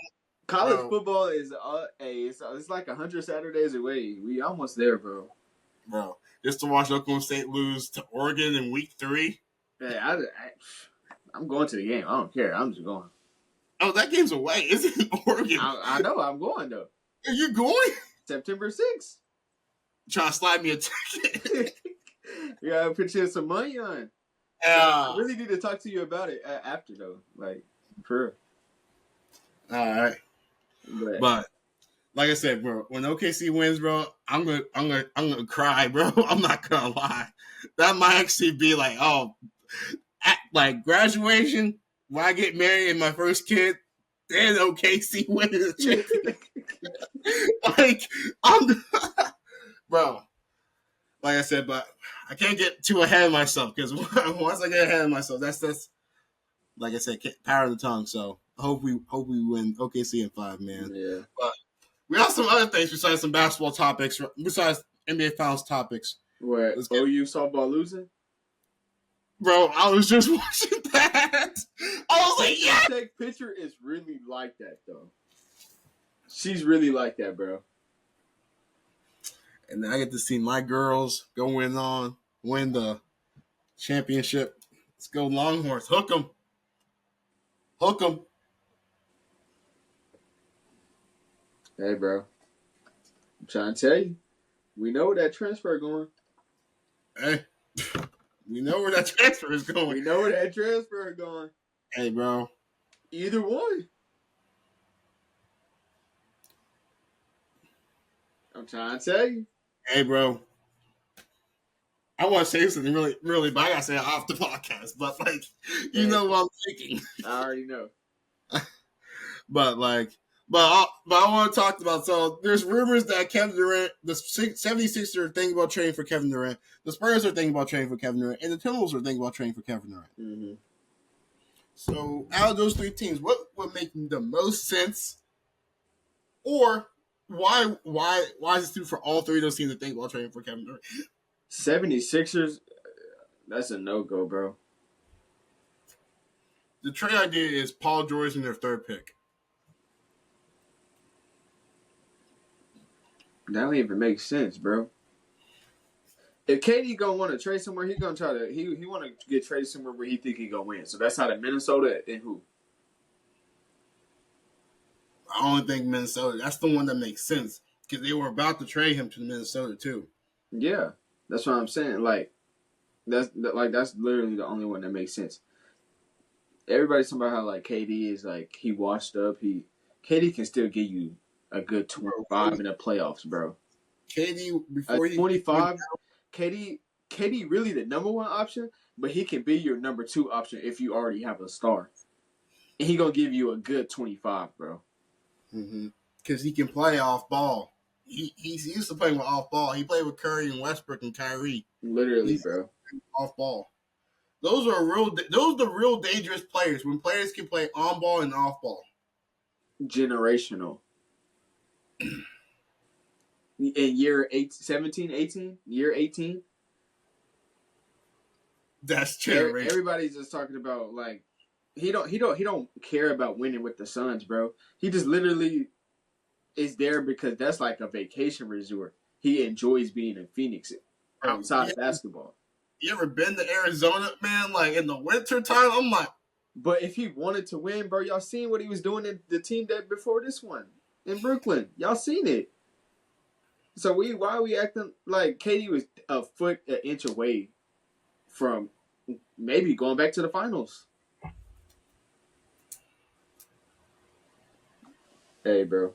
College bro. football is it's like 100 Saturdays away. We almost there, bro. Bro, just to watch Oklahoma State lose to Oregon in week 3. Hey, I'm going to the game. I don't care. I'm just going. Oh, that game's away. It's in Oregon. I know. I'm going though. Are you going? September 6th. Trying to slide me a ticket. You gotta put you some money on. I really need to talk to you about it after though. Like, for real. All right. But like I said, bro, when OKC wins, bro, I'm gonna cry, bro. I'm not gonna lie. That might actually be like, at like graduation when I get married and my first kid, then OKC wins the championship. Like I'm, bro. Like I said, but I can't get too ahead of myself because once I get ahead of myself, that's like I said, power of the tongue. So I hope we win OKC in 5, man. Yeah. But we have some other things besides some basketball topics, besides NBA Finals topics. What? OU softball losing? Bro, I was just watching that. I was like, yeah. Tech pitcher is really like that, though. She's really like that, bro. And then I get to see my girls win the championship. Let's go Longhorns. Hook 'em. Hook 'em. Hey, bro. I'm trying to tell you. We know where that transfer going. Hey. We know where that transfer is going. We know where that transfer is going. Hey, bro. Either one. I'm trying to tell you. Hey, bro. I want to say something really, really, but I gotta say it off the podcast. But like, you know what I'm thinking. I already know. But I want to talk about. So there's rumors that Kevin Durant, the 76ers are thinking about trading for Kevin Durant. The Spurs are thinking about trading for Kevin Durant, and the Timberwolves are thinking about trading for Kevin Durant. Mm-hmm. So out of those 3 teams, what would make the most sense, or why is it due for all 3 of those teams to think about trading for Kevin Durant? 76ers, that's a no-go, bro. The trade idea is Paul George in their 3rd pick. That don't even make sense, bro. If KD gonna want to trade somewhere, he gonna try to he want to get traded somewhere where he think he gonna win. So that's out of Minnesota and who? I only think Minnesota. That's the one that makes sense because they were about to trade him to Minnesota too. Yeah, that's what I'm saying. That's literally the only one that makes sense. Everybody's talking about how KD is he washed up. KD can still give you a good 25 in the playoffs, bro. KD before 25. KD really the number 1 option, but he can be your number 2 option if you already have a star. And he gonna give you a good 25, bro. Mm-hmm. Because he can play off ball. He's used to playing with off ball. He played with Curry and Westbrook and Kyrie. Literally, bro. Off ball. Those are the real dangerous players when players can play on ball and off ball. Generational. In year 17, 18, year 18. That's generational. Everybody's just talking about he don't care about winning with the Suns, bro. He just literally is there because that's like a vacation resort. He enjoys being in Phoenix outside of basketball. You ever been to Arizona, man? In the winter time, I'm like. But if he wanted to win, bro, y'all seen what he was doing in the team that before this one in Brooklyn. Y'all seen it. So why are we acting like KD was a foot, an inch away from maybe going back to the finals? Hey, bro.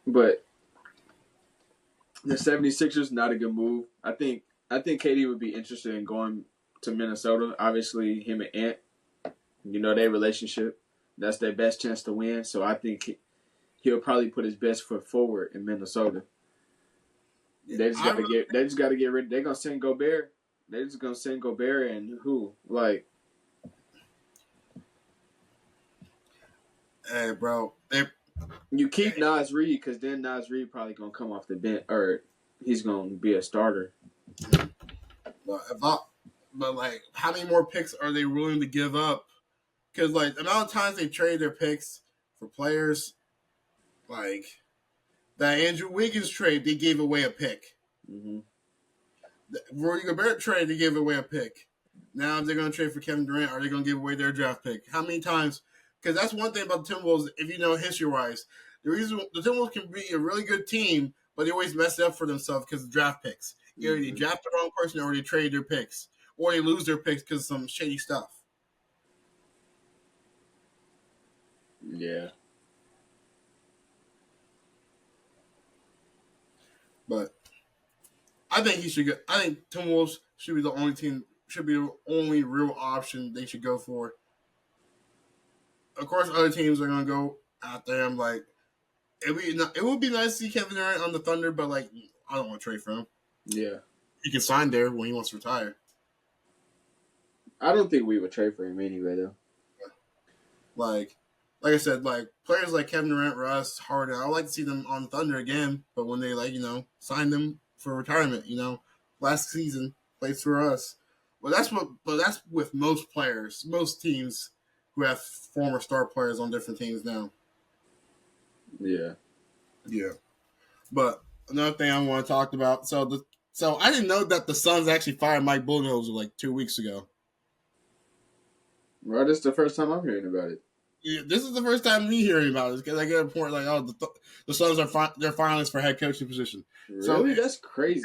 But the 76ers, not a good move. I think KD would be interested in going to Minnesota. Obviously, him and Ant. You know their relationship. That's their best chance to win. So I think he'll probably put his best foot forward in Minnesota. Yeah, They just gotta get rid. They're gonna send Gobert. They're just gonna send Gobert and who like. Hey, bro. You keep Nas Reed because then Nas Reed probably gonna come off the bench or he's gonna be a starter. But like, how many more picks are they willing to give up? Because like the amount of times they trade their picks for players, like that Andrew Wiggins trade, they gave away a pick. Mm-hmm. The Rudy Gobert trade, they gave away a pick. Now, if they're going to trade for Kevin Durant, are they going to give away their draft pick? How many times? Because that's one thing about the Timberwolves, if you know history-wise. The reason the Timberwolves can be a really good team, but they always mess it up for themselves because of draft picks. Either they draft the wrong person or they trade their picks. Or they lose their picks because of some shady stuff. Yeah. But I think he should go. I think Timberwolves should be the only team, should be the only real option they should go for. Of course, other teams are going to go after him. Like, it would be nice to see Kevin Durant on the Thunder, but like, I don't want to trade for him. Yeah. He can sign there when he wants to retire. I don't think we would trade for him anyway, though. Like I said, like players like Kevin Durant, Russ, Harden, I would like to see them on Thunder again. But when they sign them for retirement, last season plays for us. But that's with most players, most teams who have former star players on different teams now. Yeah. Yeah. But another thing I want to talk about. So I didn't know that the Suns actually fired Mike Budenholzer like 2 weeks ago. Well, this is the first time I'm hearing about it. Yeah, this is the first time me hearing about it because I get a report like, oh, the Suns are they're finalists for head coaching position. Really? So That's crazy.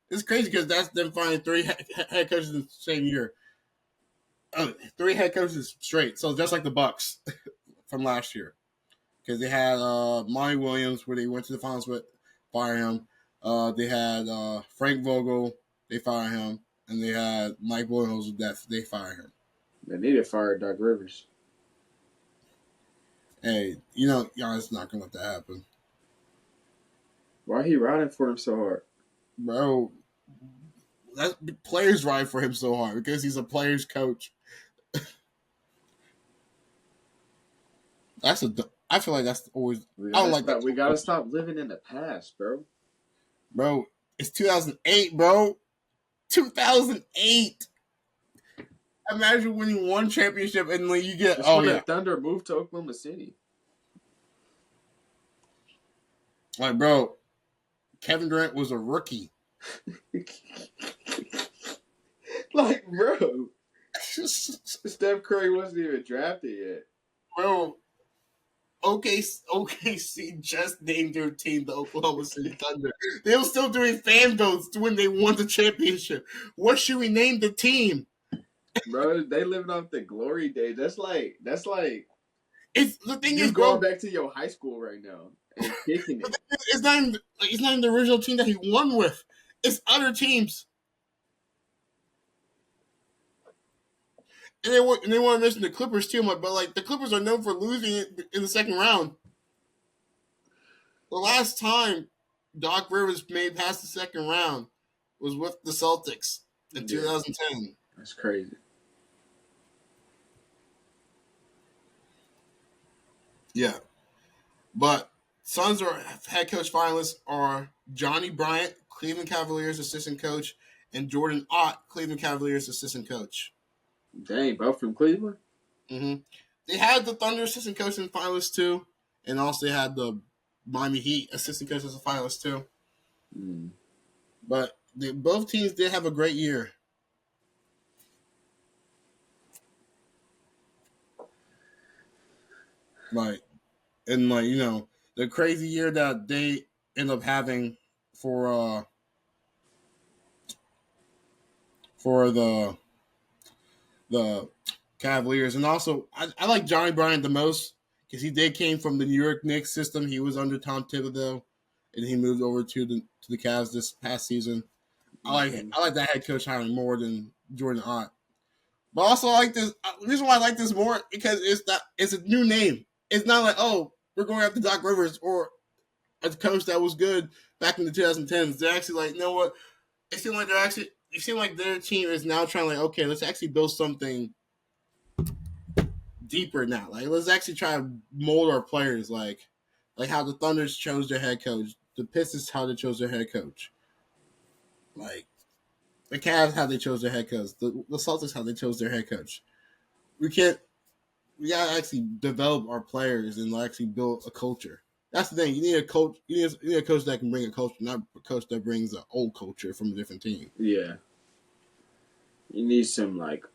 It's crazy because that's them finding three head coaches in the same year. 3 head coaches straight. So just like the Bucks from last year, because they had Monty Williams, where they went to the finals with, fire him. They had Frank Vogel, they fire him, and they had Mike Budenholzer, that they fire him. They need to fire Doc Rivers. Hey, Giannis not gonna let that happen. Why he riding for him so hard? Bro, players ride for him so hard because he's a player's coach. I feel like that's always. I don't like that. We gotta stop living in the past, bro. Bro, it's 2008, bro. 2008. Imagine winning one championship and then you get. The Thunder moved to Oklahoma City. Like, bro, Kevin Durant was a rookie. Like, bro, Steph Curry wasn't even drafted yet. Bro, OKC just named their team the Oklahoma City Thunder. They were still doing fan votes when they won the championship. What should we name the team? Bro, they living off the glory days. That's like it's the thing you is, going bro, back to your high school right now and kicking it. It's not even the original team that he won with. It's other teams. And they want to mention the Clippers too, but like the Clippers are known for losing in the second round. The last time Doc Rivers made past the second round was with the Celtics in 2010. That's crazy. Yeah. But Suns are head coach finalists are Johnny Bryant, Cleveland Cavaliers assistant coach, and Jordan Ott, Cleveland Cavaliers assistant coach. Dang, both from Cleveland? Mm-hmm. They had the Thunder assistant coach in finalists too, and also they had the Miami Heat assistant coach as a finalist too. Mm. But both teams did have a great year. The crazy year that they end up having for the Cavaliers, and also I like Johnny Bryant the most because he came from the New York Knicks system. He was under Tom Thibodeau, and he moved over to the Cavs this past season. I like that head coach hiring more than Jordan Ott. But also I like this. The reason why I like this more because it's a new name. It's not like, oh, we're going after Doc Rivers or a coach that was good back in the 2010s. They're actually like, you know what? It seems like their team is now trying like, okay, let's actually build something deeper now. Like, let's actually try to mold our players like how the Thunders chose their head coach, the Pistons how they chose their head coach, like the Cavs how they chose their head coach, the Celtics how they chose their head coach. We can't. We gotta actually develop our players and actually build a culture. That's the thing. You need a coach. You need a coach that can bring a culture, not a coach that brings an old culture from a different team. Yeah. You need some like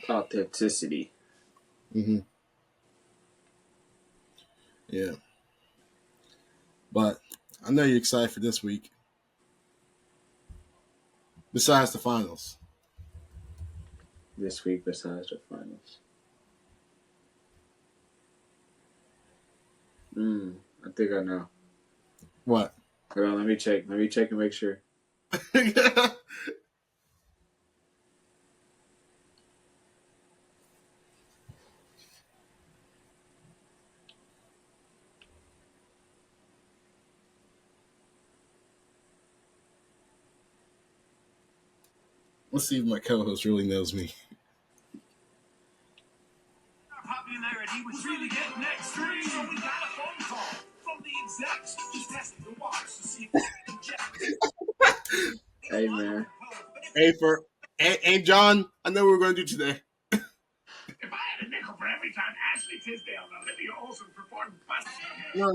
authenticity. Mm-hmm. Yeah, but I know you're excited for this week. Besides the finals, This week besides the finals. I think I know. what? Hold on, let me check. Let me check and make sure. Let's see if my co-host really knows me. Popularity was really getting extreme, so we got a phone call from the execs just testing the waters to see if Hey man. Hey John, I know what we're going to do today. if I had a nickel for every time Ashley Tisdale and Olivia Olson performed No,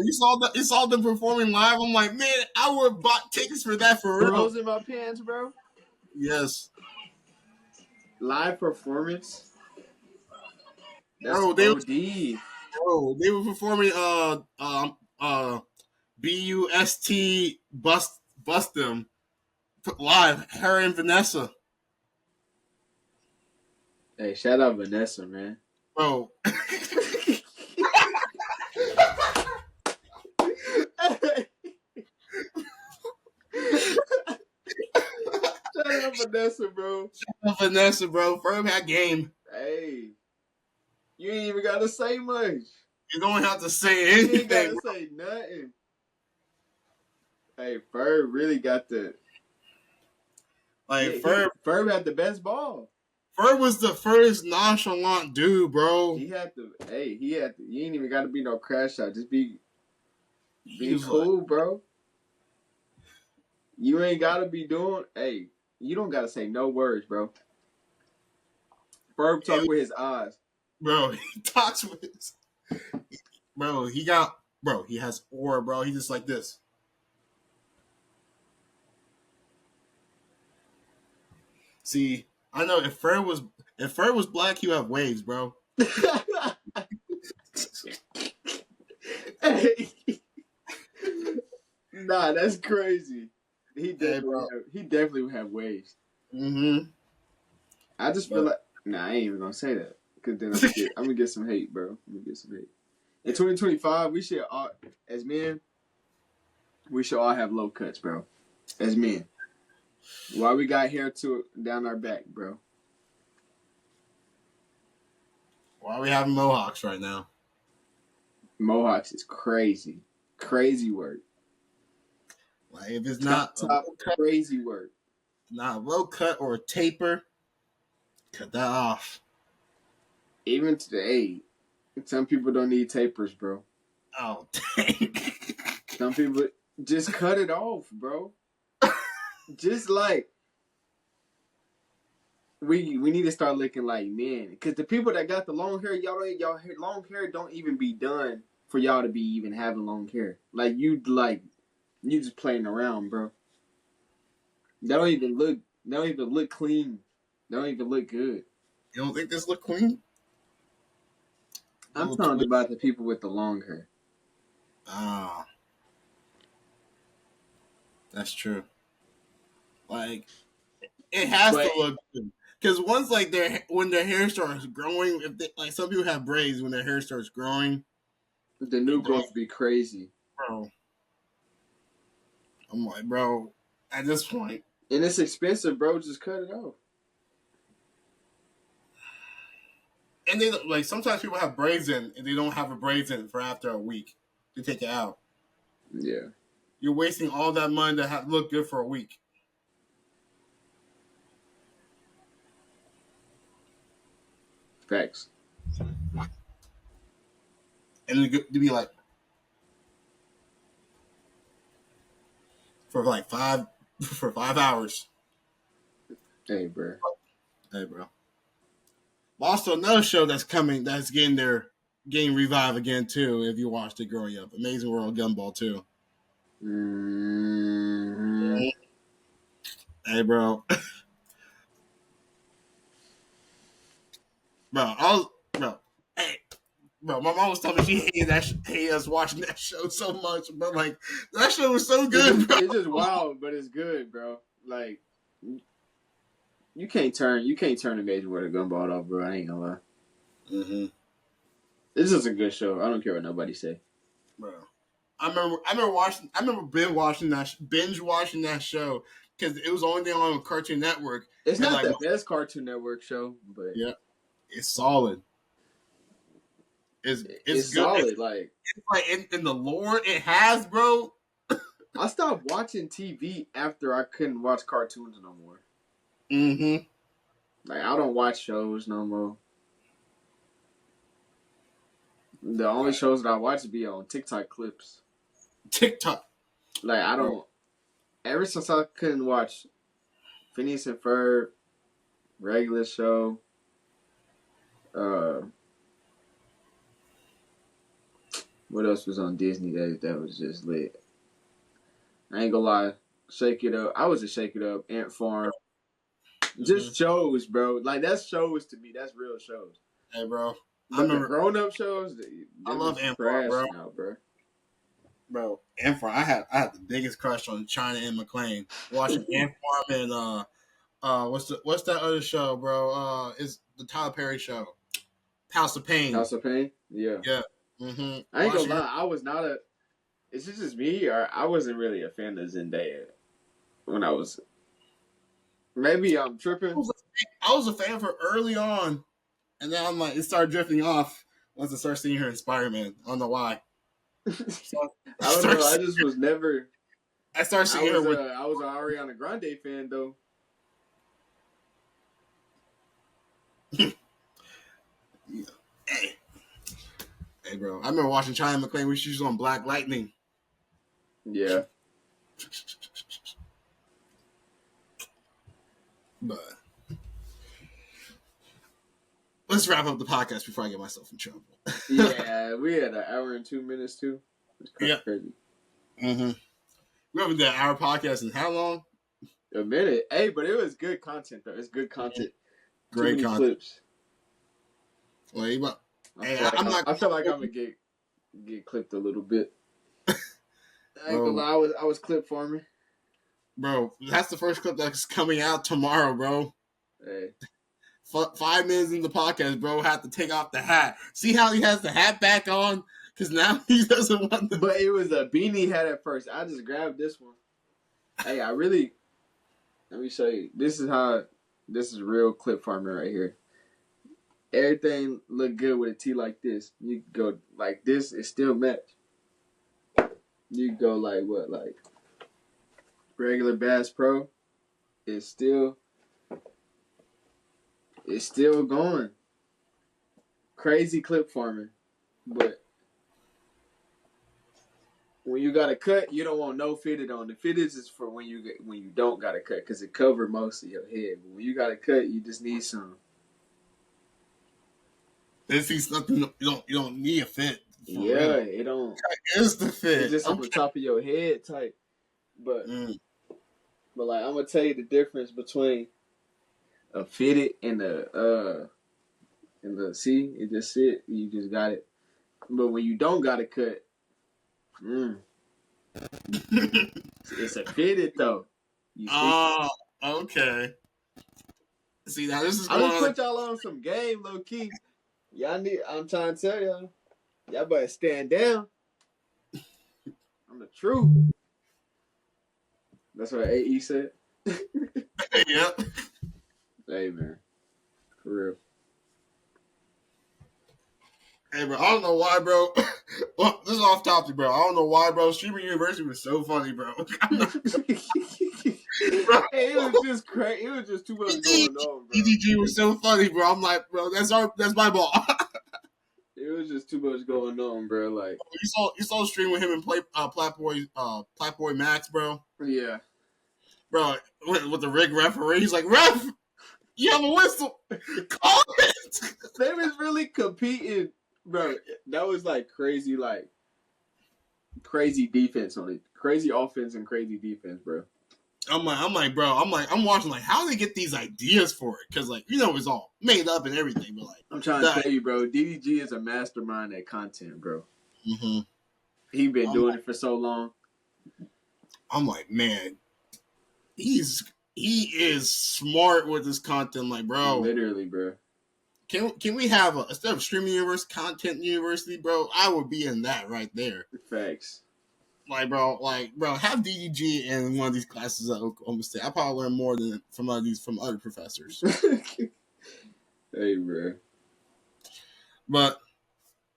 you saw them performing live. I'm like, man, I would have bought tickets for that for real. Froze in my pants, bro. Yes, Live performance. That's bro, OD. they were performing BUST bust them live. Her and Vanessa, Hey, shout out Vanessa, man. bro. Shout out Vanessa, bro. Vanessa, bro. Firm had game. Hey, you ain't even gotta say much. You don't have to say You ain't anything, gotta bro. say nothing. Hey, Ferb really got the. Like Yeah, Ferb had the best ball. Ferb was the first nonchalant dude, bro. He had the. Hey, he had. The, you ain't even gotta be no crash shot. Just be He was cool, like, bro. You ain't gotta be doing. Hey, you don't gotta say no words, bro. Ferb talk with his eyes. bro, he talks with his, bro. He has aura, bro. He just like this. See, I know if Ferb was black, he would have waves, bro. Hey. Nah, that's crazy. He Bro. definitely would have waves. Mm-hmm. I just feel like I ain't even gonna say that because then I'm gonna get some hate, bro. I'm gonna get some hate. In 2025, we should all, as men, we should all have low cuts, bro. As men, why we got hair down our back, bro? Why are we having mohawks right now? Mohawks is crazy, crazy work. Like if it's not a top low cut, crazy work. not a low cut or a taper, cut that off. Even today, some people don't need tapers, bro. Oh dang! Some people just cut it off, bro. Just like we need to start looking like men, because the people that got the long hair, y'all long hair don't even be done for y'all to be even having long hair. Like you just playing around, bro. That don't even look clean. That don't even look good. You don't think this look clean? I'm Little talking twist. about the people with the long hair. Ah, that's true. Like it has But to look good because once like when their hair starts growing, if they, like some people have braids when their hair starts growing, the new growth be crazy. bro. I'm like, bro, at this point, And it's expensive, bro. Just cut it off. And they like sometimes people have braids in and they don't have a braids in for after a week. They take it out. Yeah. You're wasting all that money to look good for a week. Facts. And to be like for like 5 hours. Hey, bro. Hey, bro. Also, another show that's coming that's getting revived again too. If you watched it growing up, Amazing World Gumball 2. Mm-hmm. Hey, bro. Bro. Hey, bro. My mom was telling me she hated us watching that show so much, but like that show was so good, bro. It's just wild, but it's good, bro. Like you can't turn Amazing World of Gumball off, bro. I ain't gonna lie. Mm-hmm. This is a good show. I don't care what nobody say, bro. I remember binge watching that show because it was the only thing on Cartoon Network. It's And not like, the best Cartoon Network show, but yeah, it's solid. It's it's good. solid. Like It's like in the lore it has, bro. I stopped watching TV after I couldn't watch cartoons no more. Mm-hmm. Like I don't watch shows no more. The only shows that I watch be on TikTok clips. TikTok. Like I don't. Ever since I couldn't watch Phineas and Ferb, regular show, uh, what else was on Disney that was just lit? I ain't gonna lie, Shake It Up. I was a Shake It Up, Ant Farm. Just shows, bro. Like that's shows to me. That's real shows. Hey, bro. But the grown up shows, I love Ant trash Farm, bro. now, bro. Bro, Ant Farm. I had the biggest crush on China and McClain. Watching Ant Farm and what's that other show, bro? Is the Tyler Perry show, House of Pain. House of Pain, yeah. Yeah. Mm-hmm. I ain't gonna lie, I was not a. Is this just me, or I wasn't really a fan of Zendaya when I was. Maybe I'm tripping. I was a fan of her early on, and then I'm like, it started drifting off once I started seeing her in Spider-Man. I don't know why. I don't know. I just was never. I started seeing her with. I was an Ariana Grande fan though. Hey, bro. I remember watching China McClain when she was on Black Lightning. Yeah. But let's wrap up the podcast before I get myself in trouble. Yeah, we had an hour and 2 minutes too. It's crazy. Mm-hmm. We haven't done our podcast in how long? A minute. Hey, but it was good content though. It's good content. Great content. Clips. Well, I feel like I'm gonna get clipped a little bit. I ain't gonna lie, I was clip farming. Bro, that's the first clip that's coming out tomorrow, bro. Hey. 5 minutes in the podcast, bro, had to take off the hat. See how he has the hat back on? Because now he doesn't want the... But it was a beanie hat at first. I just grabbed this one. Hey, let me show you. This is real clip farming right here. Everything look good with a tee like this. You go like this, it still match. You go like what? Like regular Bass Pro. It's still going. Crazy clip farming. But when you got a cut, you don't want no fitted on. The fitted is for when you don't got a cut because it cover most of your head. But when you got a cut, you just need some. This is nothing. You don't need a fit. Yeah, it don't. It's the fit. It's just on the top of your head type. But like I'm gonna tell you the difference between a fitted and the see, it just sit. You just got it. But when you don't got a cut, it's a fitted though. Oh, okay. See, now this is going I'm gonna put y'all on some game, low key. I'm trying to tell y'all better stand down. I'm the truth. That's what AE said. Yep. Hey man, for real. Hey, bro, I don't know why, bro. Well, this is off topic, bro. I don't know why, bro. Streaming University was so funny, bro. I'm not, bro. Hey, it was just crazy. It was just too much going on, bro. EDG was so funny, bro. I'm like, bro, that's my ball. It was just too much going on, bro. Like, you saw a stream with him and Platboy Max, bro. yeah. Bro, with the rig referee, he's like, ref, you have a whistle. Call it. They was really competing, bro. That was crazy defense on it. Crazy offense and crazy defense, bro. I'm watching how they get these ideas for it, because it's all made up and everything, but I'm trying to tell you, bro, DDG is a mastermind at content, bro. Mm-hmm. He been doing it for so long. I'm like, man, he is smart with his content, bro. Literally, bro. Can we have instead of streaming university, content university, bro? I would be in that right there. Facts. Bro, have DDG in one of these classes at Oklahoma State. I probably learn more than from other professors. Hey, bro. But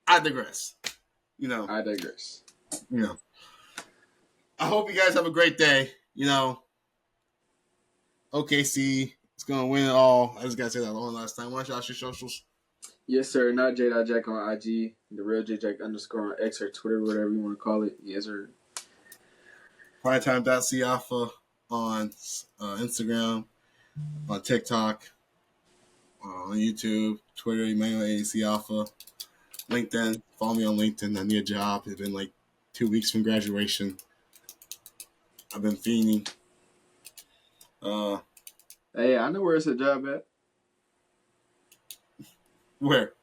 I digress. I digress. I hope you guys have a great day. OKC is gonna win it all. I just gotta say that one last time. Why don't y'all your socials? Yes, sir. Not J.Jack on IG. The real J.Jack _ on X or Twitter, whatever you want to call it. Yes, sir. Primetime.Siafa on Instagram, on TikTok, on YouTube, Twitter, Immanuel Siafa, LinkedIn. Follow me on LinkedIn. I need a job. It's been 2 weeks from graduation. I've been fiending. Hey, I know where it's a job at. Where?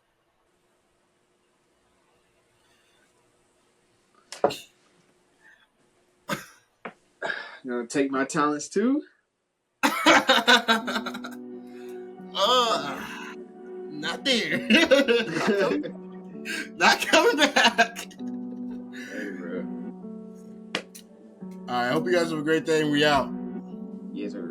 You gonna take my talents too? Not there. Not coming back. Hey, bro. All right. Hope you guys have a great day, and we out. Yes, sir.